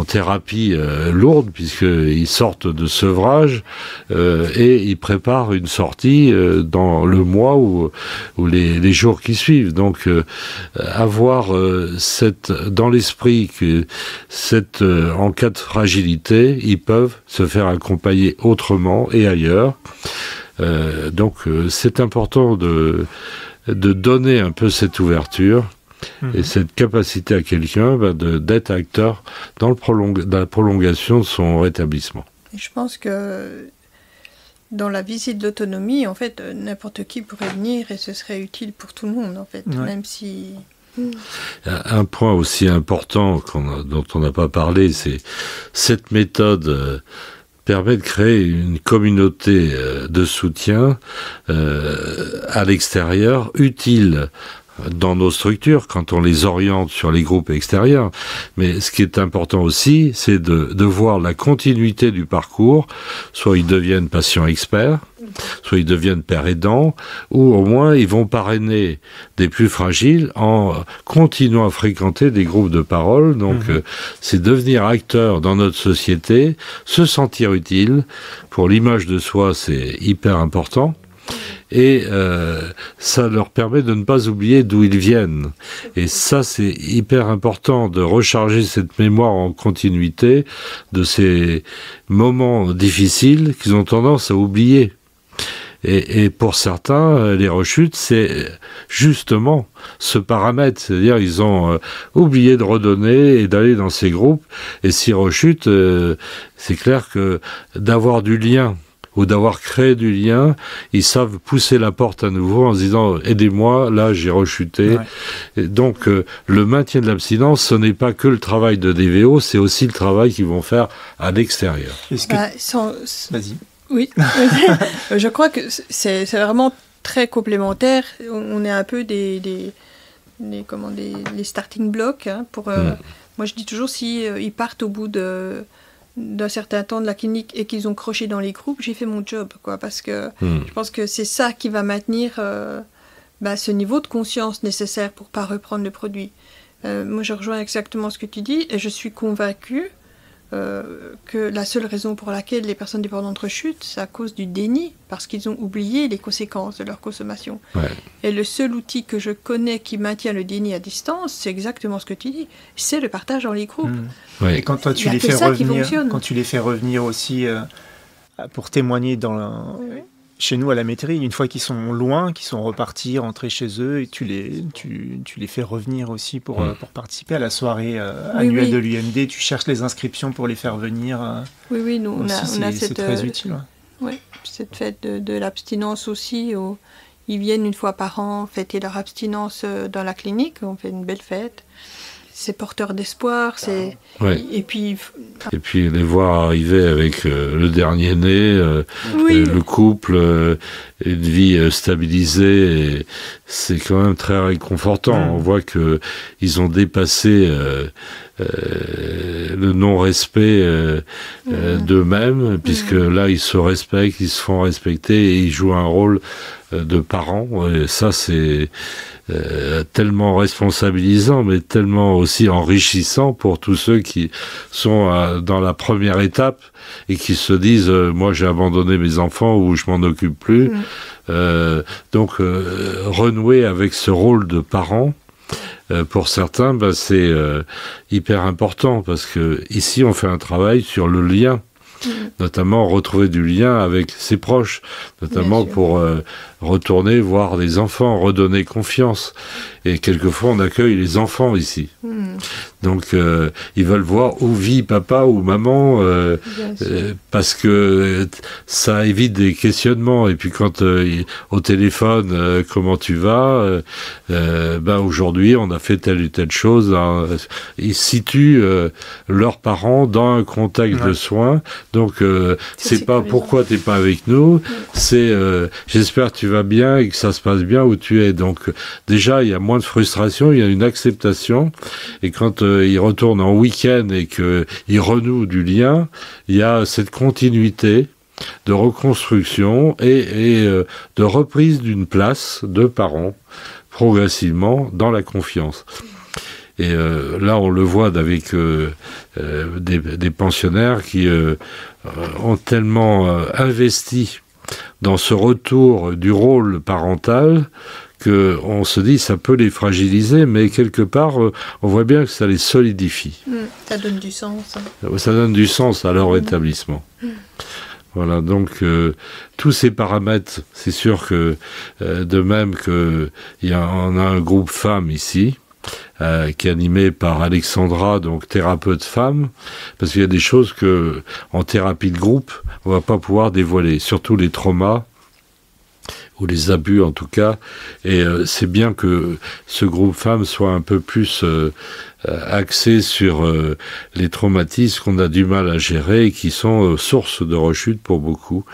thérapie lourde, puisqu'ils sortent de sevrage et ils préparent une sortie dans le mois ou les jours qui suivent. Donc avoir dans l'esprit que en cas de fragilité, ils peuvent se faire accompagner autrement et ailleurs. Donc c'est important de donner un peu cette ouverture et cette capacité à quelqu'un d'être acteur dans la prolongation de son rétablissement. Et je pense que dans la visite de l'autonomie, en fait, n'importe qui pourrait venir et ce serait utile pour tout le monde, en fait, même si... Un point aussi important dont on n'a pas parlé, c'est cette méthode... permet de créer une communauté de soutien à l'extérieur, utile dans nos structures, quand on les oriente sur les groupes extérieurs. Mais ce qui est important aussi, c'est de voir la continuité du parcours. Soit ils deviennent patients experts, soit ils deviennent pères aidants, ou au moins ils vont parrainer des plus fragiles en continuant à fréquenter des groupes de parole. Donc c'est devenir acteur dans notre société, se sentir utile. Pour l'image de soi, c'est hyper important. Et ça leur permet de ne pas oublier d'où ils viennent. Et ça, c'est hyper important de recharger cette mémoire en continuité de ces moments difficiles qu'ils ont tendance à oublier. Et pour certains, les rechutes, c'est justement ce paramètre. C'est-à-dire ils ont oublié de redonner et d'aller dans ces groupes. Et s'ils rechutent, c'est clair que d'avoir du lien ou d'avoir créé du lien, ils savent pousser la porte à nouveau en se disant « aidez-moi, là j'ai rechuté ». Donc le maintien de l'abstinence, ce n'est pas que le travail de DVO, c'est aussi le travail qu'ils vont faire à l'extérieur. Vas-y. Oui, je crois que c'est vraiment très complémentaire. On est un peu les starting blocks pour... Moi je dis toujours, si ils partent au bout d'un certain temps de la clinique et qu'ils ont croché dans les groupes, j'ai fait mon job, quoi, parce que je pense que c'est ça qui va maintenir ce niveau de conscience nécessaire pour pas reprendre le produit. Moi, je rejoins exactement ce que tu dis et je suis convaincue que la seule raison pour laquelle les personnes dépendantes rechutent, c'est à cause du déni, parce qu'ils ont oublié les conséquences de leur consommation. Et le seul outil que je connais qui maintient le déni à distance, c'est exactement ce que tu dis, c'est le partage dans les groupes. Et quand toi tu les fais revenir aussi pour témoigner chez nous à la métairie, une fois qu'ils sont loin, qu'ils sont repartis, rentrés chez eux, et tu les fais revenir aussi pour participer à la soirée annuelle de l'UMD. Tu cherches les inscriptions pour les faire venir. Oui, nous on a c'est très utile. Cette fête de l'abstinence aussi, où ils viennent une fois par an fêter leur abstinence dans la clinique. On fait une belle fête. C'est porteur d'espoir, et puis les voir arriver avec le dernier né, le couple, une vie stabilisée, et c'est quand même très réconfortant. On voit que ils ont dépassé le non-respect d'eux-mêmes, puisque là ils se respectent, ils se font respecter et ils jouent un rôle de parents. Et ça, c'est tellement responsabilisant, mais tellement aussi enrichissant pour tous ceux qui sont dans la première étape et qui se disent moi j'ai abandonné mes enfants ou je m'en occupe plus. Donc renouer avec ce rôle de parent, pour certains, c'est hyper important, parce que ici on fait un travail sur le lien, notamment retrouver du lien avec ses proches, notamment pour retourner voir les enfants, redonner confiance. Et quelquefois on accueille les enfants ici. Donc ils veulent voir où vit papa ou maman, parce que ça évite des questionnements. Et puis quand au téléphone, comment tu vas, aujourd'hui on a fait telle ou telle chose. Hein. Ils situent leurs parents dans un contexte de soins. Donc c'est pas pourquoi t'es pas avec nous, c'est j'espère que tu vas bien et que ça se passe bien où tu es. Donc déjà il y a moins de frustration, il y a une acceptation. Et quand ils retournent en week-end et qu'ils renouent du lien, il y a cette continuité de reconstruction et de reprise d'une place de parents progressivement dans la confiance. Et là, on le voit avec des pensionnaires qui ont tellement investi dans ce retour du rôle parental qu'on se dit ça peut les fragiliser, mais quelque part, on voit bien que ça les solidifie. Ça donne du sens. Ça donne du sens à leur établissement. Voilà, donc tous ces paramètres, c'est sûr que de même qu'on a un groupe femmes ici, qui est animé par Alexandra, donc thérapeute femme, parce qu'il y a des choses que en thérapie de groupe, on va pas pouvoir dévoiler, surtout les traumas, ou les abus en tout cas, et c'est bien que ce groupe femmes soit un peu plus axé sur les traumatismes qu'on a du mal à gérer et qui sont source de rechute pour beaucoup,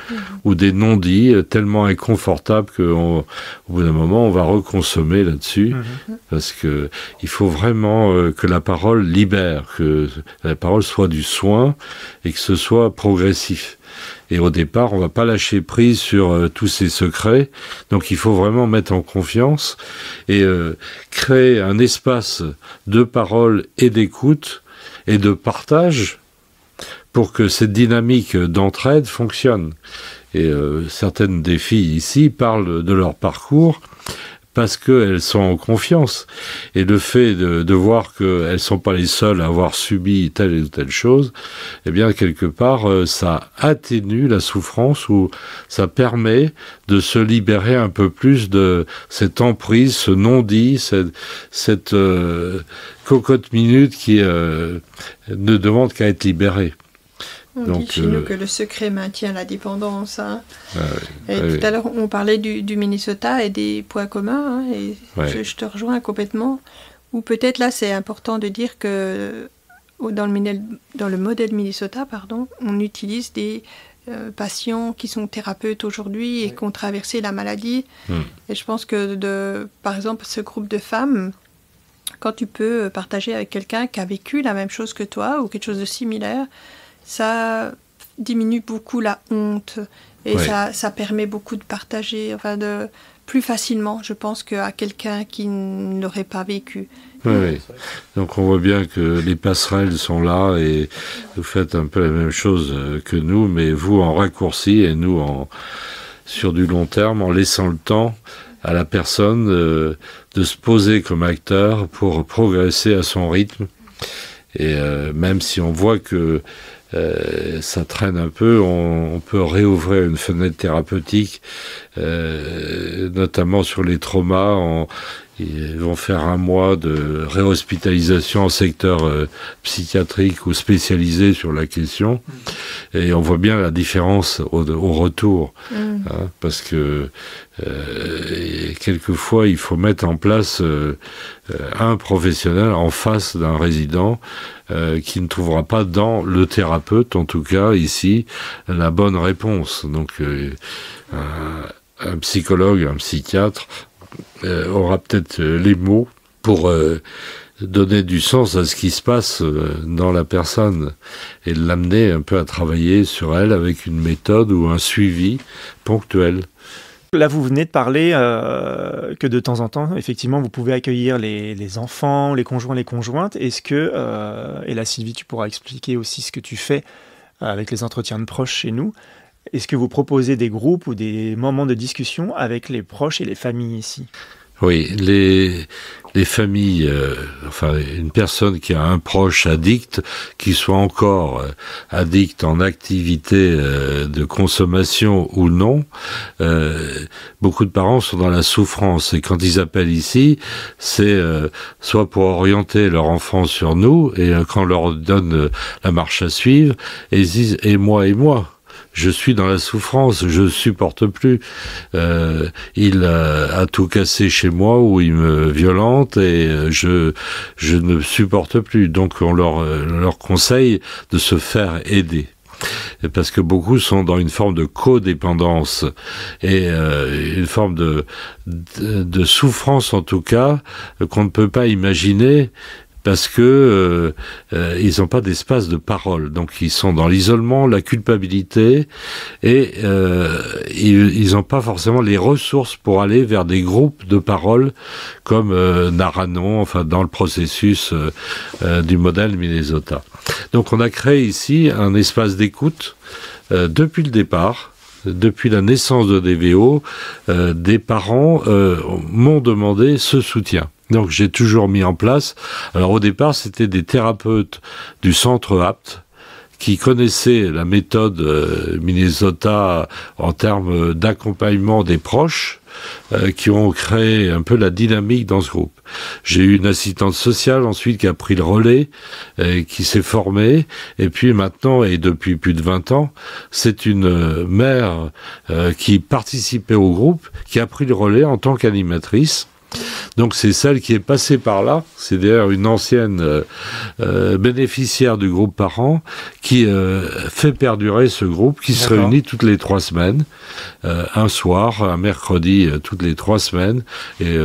ou des non-dits tellement inconfortables qu'au bout d'un moment on va reconsommer là-dessus, parce que il faut vraiment que la parole libère, que la parole soit du soin et que ce soit progressif. Et au départ, on va pas lâcher prise sur tous ces secrets. Donc il faut vraiment mettre en confiance et créer un espace de parole et d'écoute et de partage pour que cette dynamique d'entraide fonctionne. Et certaines des filles ici parlent de leur parcours parce qu'elles sont en confiance. Et le fait de voir qu'elles ne sont pas les seules à avoir subi telle ou telle chose, eh bien, quelque part, ça atténue la souffrance ou ça permet de se libérer un peu plus de cette emprise, ce non-dit, cette cocotte minute qui ne demande qu'à être libérée. On dit chez nous que le secret maintient la dépendance. Hein. Tout à l'heure, on parlait du Minnesota et des points communs. Hein, et je te rejoins complètement. Ou peut-être là, c'est important de dire que dans le modèle Minnesota, on utilise des patients qui sont thérapeutes aujourd'hui et qui ont traversé la maladie. Et je pense que, par exemple, ce groupe de femmes, quand tu peux partager avec quelqu'un qui a vécu la même chose que toi ou quelque chose de similaire, ça diminue beaucoup la honte et ça permet beaucoup de partager, plus facilement, je pense, qu'à quelqu'un qui ne l'aurait pas vécu. Oui. Donc on voit bien que les passerelles sont là et vous faites un peu la même chose que nous, mais vous en raccourci et nous sur du long terme, en laissant le temps à la personne de se poser comme acteur pour progresser à son rythme. Et même si on voit que ça traîne un peu, on peut réouvrir une fenêtre thérapeutique, notamment sur les traumas. Ils vont faire 1 mois de réhospitalisation en secteur psychiatrique ou spécialisé sur la question. Et on voit bien la différence au retour. Hein, parce que quelquefois, il faut mettre en place un professionnel en face d'un résident qui ne trouvera pas dans le thérapeute, en tout cas ici, la bonne réponse. Donc un psychologue, un psychiatre aura peut-être les mots pour donner du sens à ce qui se passe dans la personne et l'amener un peu à travailler sur elle avec une méthode ou un suivi ponctuel. Là, vous venez de parler que de temps en temps, effectivement, vous pouvez accueillir les enfants, les conjoints, les conjointes. Est-ce que, et là, Sylvie, tu pourras expliquer aussi ce que tu fais avec les entretiens de proches chez nous, est-ce que vous proposez des groupes ou des moments de discussion avec les proches et les familles ici ? Oui, les familles, enfin une personne qui a un proche addict, qui soit encore addict en activité de consommation ou non, beaucoup de parents sont dans la souffrance. Et quand ils appellent ici, c'est soit pour orienter leur enfant sur nous, et quand on leur donne la marche à suivre, et ils disent « et moi ». Je suis dans la souffrance, je supporte plus. Il a tout cassé chez moi, ou il me violente, et je ne supporte plus. Donc on leur conseille de se faire aider. Parce que beaucoup sont dans une forme de codépendance et une forme de souffrance, en tout cas, qu'on ne peut pas imaginer. Parce que ils n'ont pas d'espace de parole, donc ils sont dans l'isolement, la culpabilité, et ils n'ont pas forcément les ressources pour aller vers des groupes de parole comme Naranon, enfin dans le processus du modèle Minnesota. Donc on a créé ici un espace d'écoute depuis le départ. Depuis la naissance de DVO, des parents m'ont demandé ce soutien. Donc j'ai toujours mis en place, alors au départ c'était des thérapeutes du centre APT qui connaissaient la méthode Minnesota en termes d'accompagnement des proches, qui ont créé un peu la dynamique dans ce groupe. J'ai eu une assistante sociale ensuite qui a pris le relais, qui s'est formée, et puis maintenant, et depuis plus de 20 ans, c'est une mère qui participait au groupe, qui a pris le relais en tant qu'animatrice. Donc c'est celle qui est passée par là, c'est d'ailleurs une ancienne bénéficiaire du groupe Parents qui fait perdurer ce groupe qui se réunit toutes les 3 semaines, un soir, un mercredi toutes les 3 semaines, et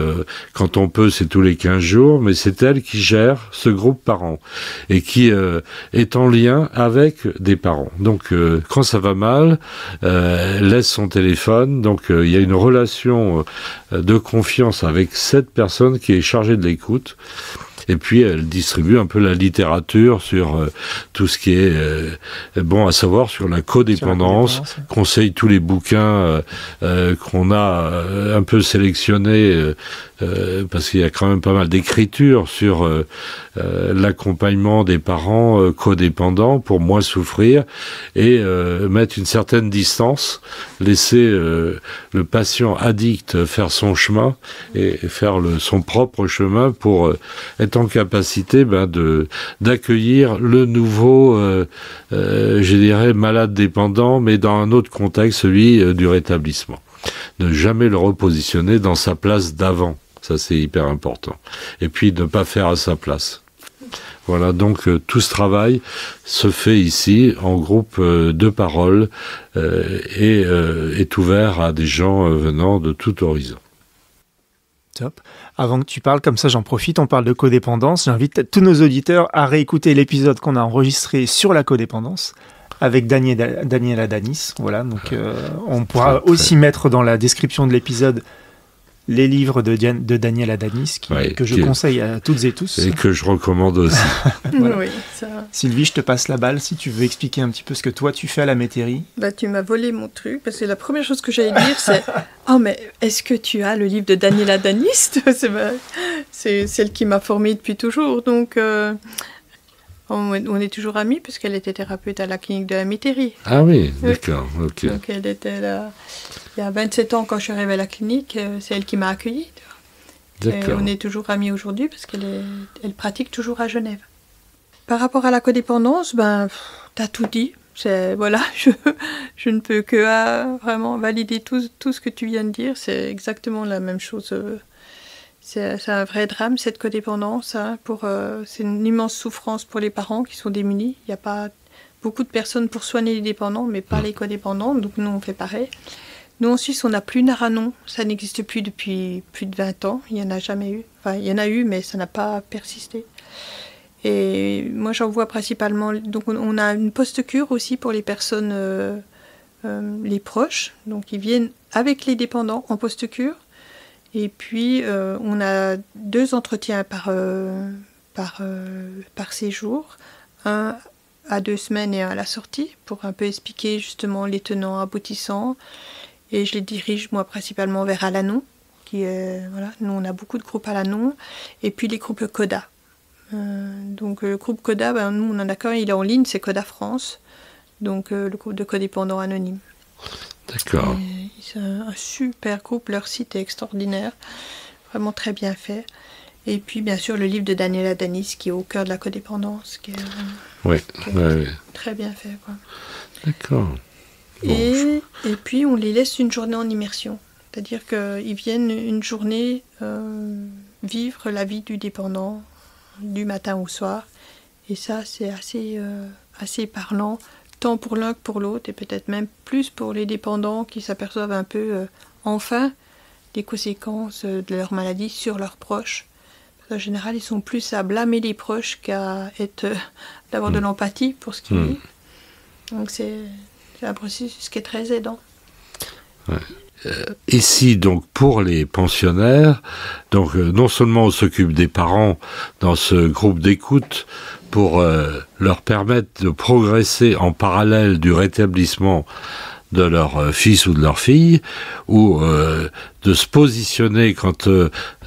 quand on peut c'est tous les 15 jours, mais c'est elle qui gère ce groupe Parents et qui est en lien avec des parents. Donc quand ça va mal, elle laisse son téléphone, donc il y a une relation de confiance avec cette personne qui est chargée de l'écoute. Et puis elle distribue un peu la littérature sur tout ce qui est bon à savoir sur la codépendance, conseille tous les bouquins qu'on a un peu sélectionnés parce qu'il y a quand même pas mal d'écriture sur l'accompagnement des parents codépendants pour moins souffrir et mettre une certaine distance, laisser le patient addict faire son chemin et faire son propre chemin pour être en capacité d'accueillir le nouveau, je dirais, malade dépendant, mais dans un autre contexte, celui du rétablissement. Ne jamais le repositionner dans sa place d'avant. Ça, c'est hyper important. Et puis, ne pas faire à sa place. Voilà, donc tout ce travail se fait ici en groupe de parole et est ouvert à des gens venant de tout horizon. Top. Avant que tu parles, comme ça j'en profite, on parle de codépendance. J'invite tous nos auditeurs à réécouter l'épisode qu'on a enregistré sur la codépendance avec Daniela Danis. Voilà, donc on pourra aussi mettre dans la description de l'épisode les livres de Daniela Danis que je conseille à toutes et tous. Et que je recommande aussi. Voilà. Oui, ça... Sylvie, je te passe la balle si tu veux expliquer un petit peu ce que toi tu fais à la métairie. Tu m'as volé mon truc, parce que la première chose que j'allais dire c'est « Oh mais est-ce que tu as le livre de Daniela Danis ?» C'est celle qui m'a formée depuis toujours, donc on est toujours amis, puisqu'elle était thérapeute à la clinique de la métairie. Ah oui, d'accord, ok. Donc elle était là... Il y a 27 ans, quand je suis arrivée à la clinique, c'est elle qui m'a accueillie. D'accord. Et on est toujours amis aujourd'hui parce qu'elle pratique toujours à Genève. Par rapport à la codépendance, t'as tout dit. Voilà, je ne peux que vraiment valider tout ce que tu viens de dire. C'est exactement la même chose. C'est un vrai drame, cette codépendance. C'est une immense souffrance pour les parents qui sont démunis. Il n'y a pas beaucoup de personnes pour soigner les dépendants, mais pas les codépendants. Donc nous, on fait pareil. Nous, en Suisse, on n'a plus Naranon. Ça n'existe plus depuis plus de 20 ans. Il n'y en a jamais eu. Enfin, il y en a eu, mais ça n'a pas persisté. Et moi, j'en vois principalement... Donc, on a une post-cure aussi pour les personnes, les proches. Donc, ils viennent avec les dépendants en post-cure. Et puis, on a 2 entretiens par séjour. Un à 2 semaines et un à la sortie, pour un peu expliquer justement les tenants aboutissants. Et je les dirige, moi, principalement vers Alanon, Voilà. Nous, on a beaucoup de groupes à Lannon. Et puis les groupes CODA. Donc le groupe CODA, nous, on en a qu'un, il est en ligne, c'est CODA France. Donc le groupe de codépendants anonymes. D'accord. C'est un super groupe, leur site est extraordinaire, vraiment très bien fait. Et puis bien sûr le livre de Daniela Danis qui est au cœur de la codépendance, qui est très bien fait, quoi. D'accord. Bon, et puis on les laisse une journée en immersion, c'est-à-dire qu'ils viennent une journée vivre la vie du dépendant du matin au soir. Et ça c'est assez parlant, tant pour l'un que pour l'autre, et peut-être même plus pour les dépendants qui s'aperçoivent un peu enfin des conséquences de leur maladie sur leurs proches. En général, ils sont plus à blâmer les proches qu'à d'avoir de l'empathie pour ce qui est. Donc c'est un processus qui est très aidant. Ouais. Ici, donc, pour les pensionnaires, donc, non seulement on s'occupe des parents dans ce groupe d'écoute pour leur permettre de progresser en parallèle du rétablissement de leur fils ou de leur fille, ou de se positionner quand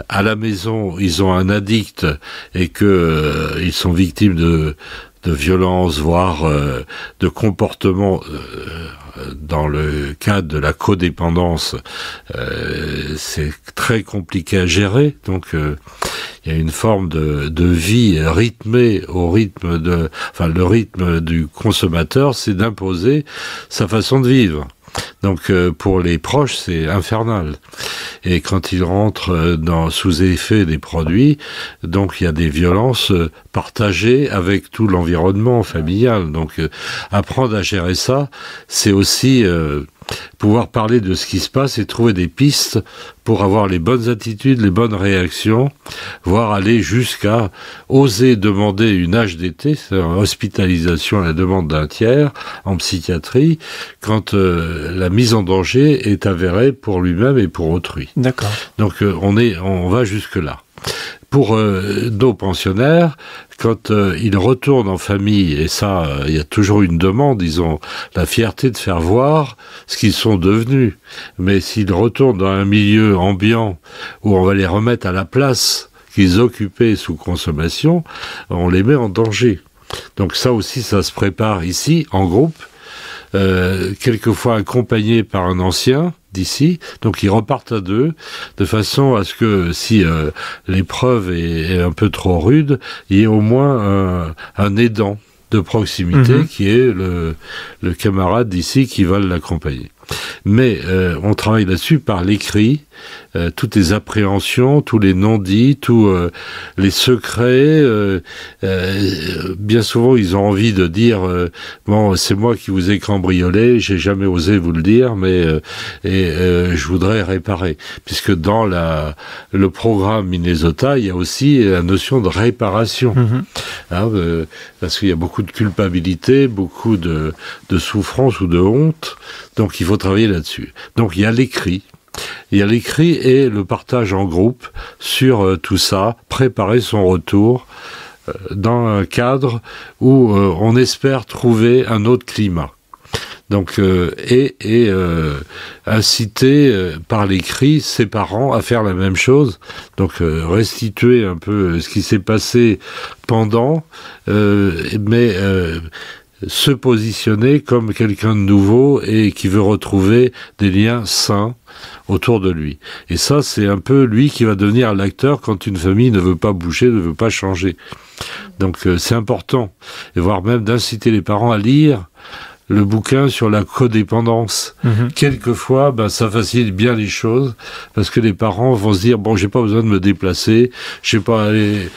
à la maison ils ont un addict et que ils sont victimes de violences, voire de comportements dans le cadre de la codépendance, c'est très compliqué à gérer. Donc il y a une forme de vie rythmée au rythme le rythme du consommateur, c'est d'imposer sa façon de vivre. Donc pour les proches, c'est infernal. Et quand ils rentrent sous effet des produits, donc il y a des violences partagées avec tout l'environnement familial. Donc apprendre à gérer ça, c'est aussi pouvoir parler de ce qui se passe et trouver des pistes pour avoir les bonnes attitudes, les bonnes réactions, voire aller jusqu'à oser demander une HDT, c'est-à-dire une hospitalisation à la demande d'un tiers en psychiatrie, quand la mise en danger est avérée pour lui-même et pour autrui. D'accord. Donc on va jusque-là. Pour nos pensionnaires, quand ils retournent en famille, et ça, il y a toujours une demande, ils ont la fierté de faire voir ce qu'ils sont devenus. Mais s'ils retournent dans un milieu ambiant où on va les remettre à la place qu'ils occupaient sous consommation, on les met en danger. Donc ça aussi, ça se prépare ici, en groupe, quelquefois accompagnés par un ancien d'ici, donc ils repartent à deux, de façon à ce que si l'épreuve est un peu trop rude, il y ait au moins un aidant de proximité qui est le camarade d'ici qui va l'accompagner. Mais on travaille là-dessus par l'écrit, toutes les appréhensions, tous les non-dits, tous les secrets. Bien souvent, ils ont envie de dire bon, c'est moi qui vous ai cambriolé, j'ai jamais osé vous le dire, mais je voudrais réparer, puisque dans le programme Minnesota, il y a aussi la notion de réparation, parce qu'il y a beaucoup de culpabilité, beaucoup de souffrance ou de honte, donc il faut travailler là-dessus. Donc il y a l'écrit. Il y a l'écrit et le partage en groupe sur tout ça, préparer son retour dans un cadre où on espère trouver un autre climat. Donc, inciter par l'écrit ses parents à faire la même chose. Donc, restituer un peu ce qui s'est passé pendant, mais se positionner comme quelqu'un de nouveau et qui veut retrouver des liens sains autour de lui. Et ça, c'est un peu lui qui va devenir l'acteur quand une famille ne veut pas bouger, ne veut pas changer. Donc c'est important, et voire même d'inciter les parents à lire le bouquin sur la codépendance. Quelquefois, ça facilite bien les choses, parce que les parents vont se dire, bon, j'ai pas besoin de me déplacer, j'ai pas à aller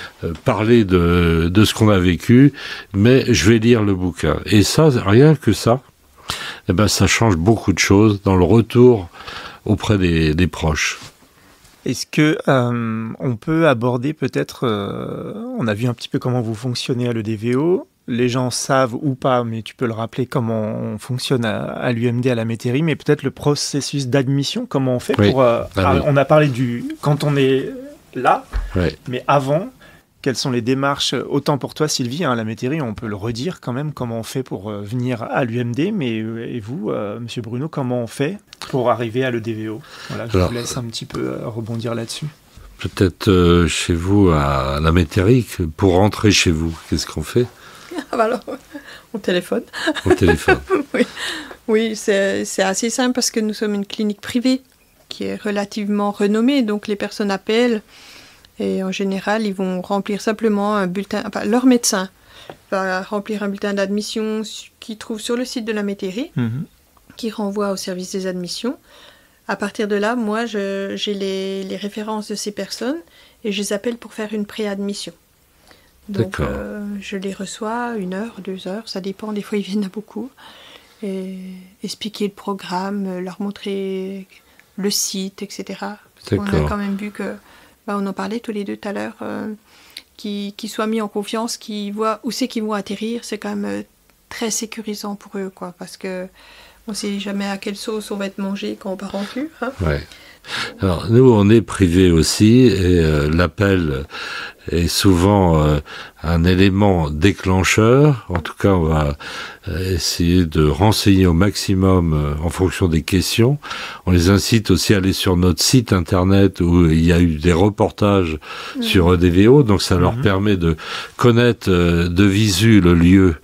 parler de ce qu'on a vécu, mais je vais lire le bouquin. Et ça, rien que ça, ça change beaucoup de choses dans le retour auprès des proches. Est-ce que on peut aborder peut-être, on a vu un petit peu comment vous fonctionnez à l'EDVO, les gens savent ou pas, mais tu peux le rappeler comment on fonctionne à l'UMD, à la Métairie, mais peut-être le processus d'admission, comment on fait pour... On a parlé quand on est là, mais avant, Quelles sont les démarches, autant pour toi Sylvie, la métairie, on peut le redire quand même, comment on fait pour venir à l'UMD, mais et vous, Monsieur Bruno, comment on fait pour arriver à l'EDVO? Voilà, je vous laisse un petit peu rebondir là-dessus. Peut-être chez vous à la métairie, pour rentrer chez vous, qu'est-ce qu'on fait? Alors, on téléphone. On téléphone. Oui, c'est assez simple parce que nous sommes une clinique privée qui est relativement renommée, donc les personnes appellent et en général, ils vont remplir simplement un bulletin, enfin, leur médecin va remplir un bulletin d'admission qu'ils trouvent sur le site de la métairie, qui renvoie au service des admissions. À partir de là, moi, j'ai les références de ces personnes et je les appelle pour faire une préadmission. Donc, je les reçois 1 heure, 2 heures, ça dépend. Des fois, ils viennent à beaucoup. Et expliquer le programme, leur montrer le site, etc. Parce qu'on a quand même vu que, on en parlait tous les deux tout à l'heure, qu'ils soient mis en confiance, qu'ils voient où c'est qu'ils vont atterrir, c'est quand même très sécurisant pour eux, quoi, parce que on ne sait jamais à quelle sauce on va être mangé quand on part en cure. Ouais. Alors, nous, on est privé aussi, et l'appel est souvent un élément déclencheur. En tout cas, on va essayer de renseigner au maximum en fonction des questions. On les incite aussi à aller sur notre site internet où il y a eu des reportages sur EDVO, donc ça leur permet de connaître de visu le lieu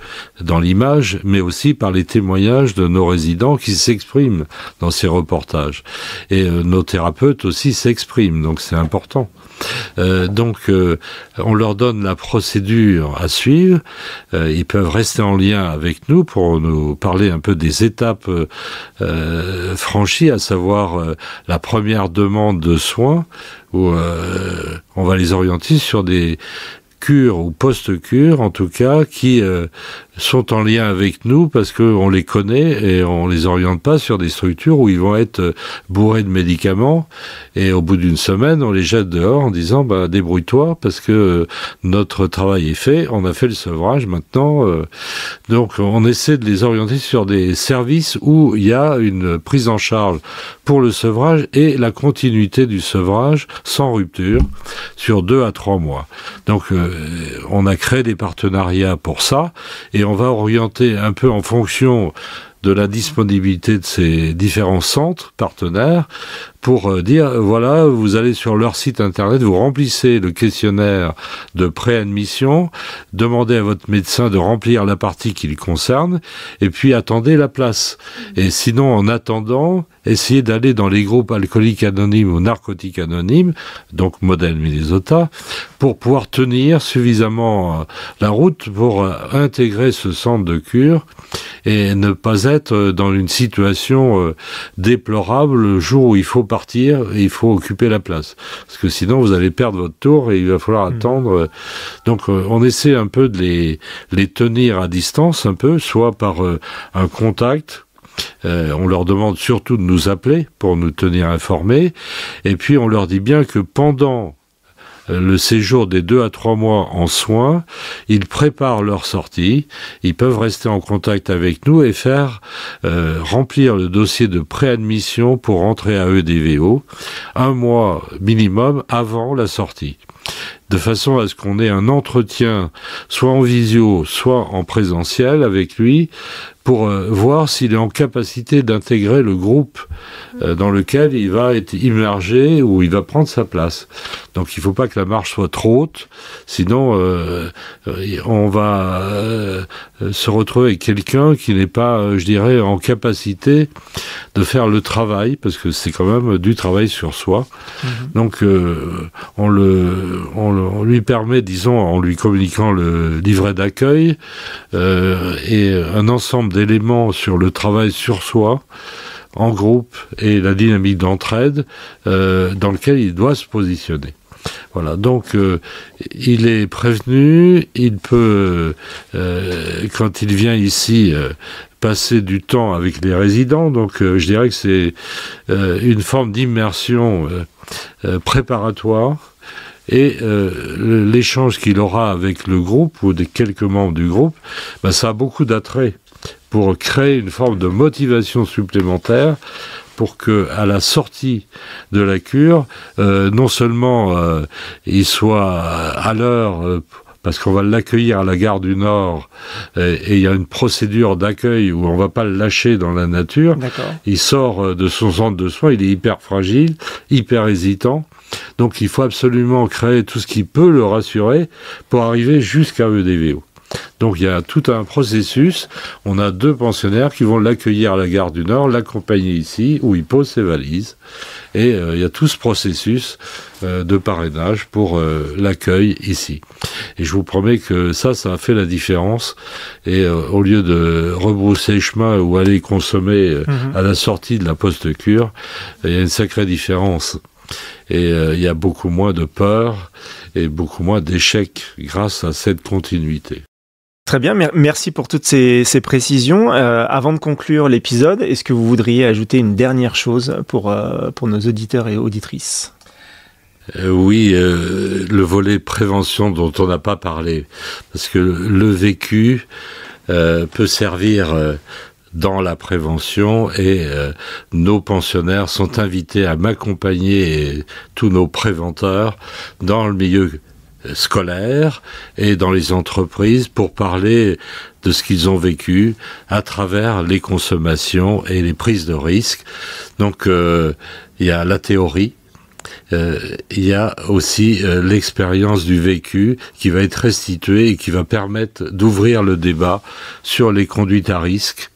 dans l'image, mais aussi par les témoignages de nos résidents qui s'expriment dans ces reportages. Et nos thérapeutes aussi s'expriment, donc c'est important. Donc on leur donne la procédure à suivre, ils peuvent rester en lien avec nous pour nous parler un peu des étapes franchies, à savoir la première demande de soins où on va les orienter sur des cures ou post-cures en tout cas qui sont en lien avec nous parce qu'on les connaît et on les oriente pas sur des structures où ils vont être bourrés de médicaments et au bout d'une semaine on les jette dehors en disant débrouille-toi parce que notre travail est fait, on a fait le sevrage maintenant, donc on essaie de les orienter sur des services où il y a une prise en charge pour le sevrage et la continuité du sevrage sans rupture sur 2 à 3 mois. Donc on a créé des partenariats pour ça et on va orienter un peu en fonction de la disponibilité de ces différents centres partenaires pour dire, voilà, vous allez sur leur site internet, vous remplissez le questionnaire de préadmission, demandez à votre médecin de remplir la partie qui le concerne, et puis attendez la place. Et sinon, en attendant, essayez d'aller dans les groupes alcooliques anonymes ou narcotiques anonymes, donc modèle Minnesota, pour pouvoir tenir suffisamment la route pour intégrer ce centre de cure et ne pas être dans une situation déplorable le jour où il faut partir et il faut occuper la place. Parce que sinon, vous allez perdre votre tour et il va falloir attendre. Donc, on essaie un peu de les tenir à distance, un peu, soit par un contact. On leur demande surtout de nous appeler pour nous tenir informés. Et puis, on leur dit bien que pendant le séjour des 2 à 3 mois en soins, ils préparent leur sortie, ils peuvent rester en contact avec nous et faire remplir le dossier de préadmission pour rentrer à EDVO 1 mois minimum avant la sortie. De façon à ce qu'on ait un entretien soit en visio, soit en présentiel avec lui pour voir s'il est en capacité d'intégrer le groupe dans lequel il va être immergé ou il va prendre sa place. Donc il ne faut pas que la marche soit trop haute, sinon on va se retrouver avec quelqu'un qui n'est pas, je dirais, en capacité de faire le travail, parce que c'est quand même du travail sur soi. Donc on lui permet, disons, en lui communiquant le livret d'accueil et un ensemble d'éléments sur le travail sur soi, en groupe, et la dynamique d'entraide dans lequel il doit se positionner. Voilà, donc il est prévenu, il peut, quand il vient ici, passer du temps avec les résidents, donc je dirais que c'est une forme d'immersion préparatoire, et l'échange qu'il aura avec le groupe, ou des quelques membres du groupe, ça a beaucoup d'attrait pour créer une forme de motivation supplémentaire pour que à la sortie de la cure, non seulement il soit à l'heure, parce qu'on va l'accueillir à la gare du Nord, et il y a une procédure d'accueil où on va pas le lâcher dans la nature. D'accord. Il sort de son centre de soins, il est hyper fragile, hyper hésitant. Donc il faut absolument créer tout ce qui peut le rassurer pour arriver jusqu'à EDVO. Donc il y a tout un processus. On a 2 pensionnaires qui vont l'accueillir à la gare du Nord, l'accompagner ici, où il pose ses valises. Et il y a tout ce processus de parrainage pour l'accueil ici. Et je vous promets que ça a fait la différence. Et au lieu de rebrousser chemin ou aller consommer à la sortie de la post-cure, il y a une sacrée différence. Et il y a beaucoup moins de peur et beaucoup moins d'échecs grâce à cette continuité. Très bien, merci pour toutes ces précisions. Avant de conclure l'épisode, est-ce que vous voudriez ajouter une dernière chose pour nos auditeurs et auditrices ? Oui, le volet prévention dont on n'a pas parlé, parce que le vécu peut servir dans la prévention et nos pensionnaires sont invités à m'accompagner, et tous nos préventeurs, dans le milieu scolaire et dans les entreprises pour parler de ce qu'ils ont vécu à travers les consommations et les prises de risques. Donc il y a la théorie, il y a aussi l'expérience du vécu qui va être restituée et qui va permettre d'ouvrir le débat sur les conduites à risque.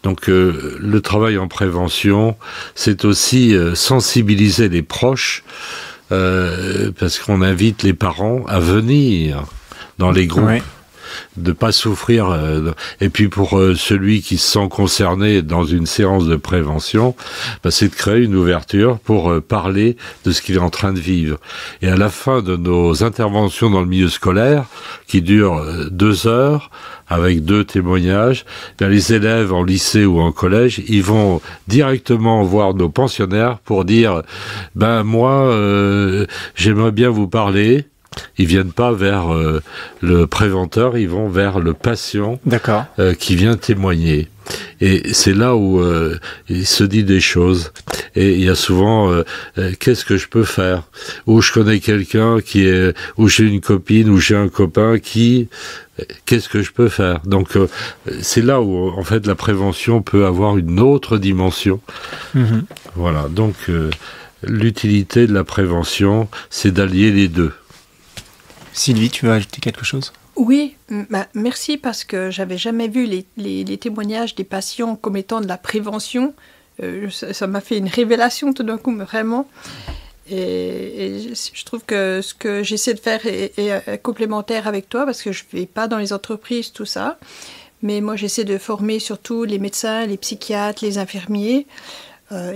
Donc le travail en prévention, c'est aussi sensibiliser les proches, parce qu'on invite les parents à venir dans les groupes, de pas souffrir. Et puis pour celui qui se sent concerné dans une séance de prévention, c'est de créer une ouverture pour parler de ce qu'il est en train de vivre. Et à la fin de nos interventions dans le milieu scolaire, qui durent 2 heures, avec 2 témoignages, les élèves en lycée ou en collège, ils vont directement voir nos pensionnaires pour dire moi j'aimerais bien vous parler. Ils viennent pas vers le préventeur, ils vont vers le patient qui vient témoigner. Et c'est là où il se dit des choses. Et il y a souvent qu'est-ce que je peux faire ? Ou je connais quelqu'un ou j'ai une copine, ou j'ai un copain qui... Qu'est-ce que je peux faire ? Donc c'est là où en fait la prévention peut avoir une autre dimension. Voilà, donc l'utilité de la prévention, c'est d'allier les deux. Sylvie, tu veux ajouter quelque chose ? Oui, merci, parce que j'avais jamais vu les témoignages des patients comme étant de la prévention. Ça m'a fait une révélation tout d'un coup, vraiment. Et je trouve que ce que j'essaie de faire est complémentaire avec toi, parce que je ne vais pas dans les entreprises, tout ça. Mais moi, j'essaie de former surtout les médecins, les psychiatres, les infirmiers.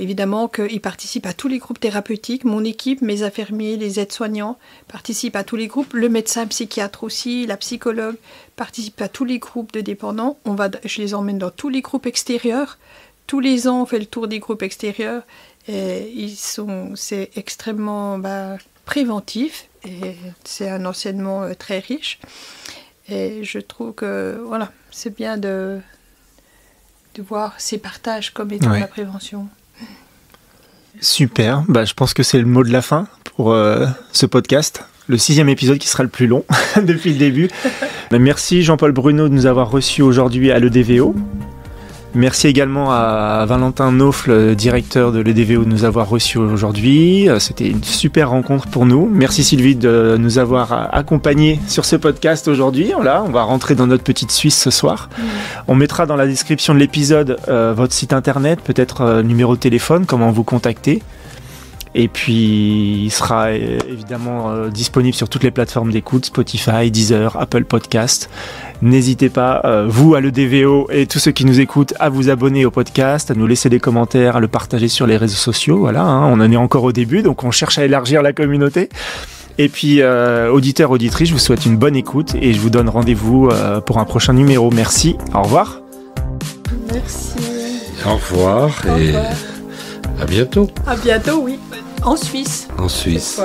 Évidemment qu'ils participent à tous les groupes thérapeutiques. Mon équipe, mes infirmiers, les aides-soignants participent à tous les groupes. Le médecin psychiatre aussi, la psychologue participe à tous les groupes de dépendants. Je les emmène dans tous les groupes extérieurs. Tous les ans, on fait le tour des groupes extérieurs. Et c'est extrêmement préventif. Et c'est un enseignement très riche. Et je trouve que c'est bien de voir ces partages comme étant la prévention. Super, je pense que c'est le mot de la fin pour ce podcast, le 6e épisode qui sera le plus long depuis le début. Merci Jean-Paul Bruno de nous avoir reçus aujourd'hui à l'EDVO. Merci également à Valentin Naufle, directeur de l'EDVO, de nous avoir reçus aujourd'hui. C'était une super rencontre pour nous. Merci Sylvie de nous avoir accompagnés sur ce podcast aujourd'hui. Là, on va rentrer dans notre petite Suisse ce soir. On mettra dans la description de l'épisode votre site internet, peut-être numéro de téléphone, comment vous contacter. Et puis, il sera évidemment disponible sur toutes les plateformes d'écoute, Spotify, Deezer, Apple Podcast. N'hésitez pas, vous à l'EDVO et tous ceux qui nous écoutent, à vous abonner au podcast, à nous laisser des commentaires, à le partager sur les réseaux sociaux. Voilà, on en est encore au début, donc on cherche à élargir la communauté. Et puis, auditeurs, auditrices, je vous souhaite une bonne écoute et je vous donne rendez-vous pour un prochain numéro. Merci, au revoir. Merci. Au revoir et à bientôt. À bientôt, oui. En Suisse. En Suisse.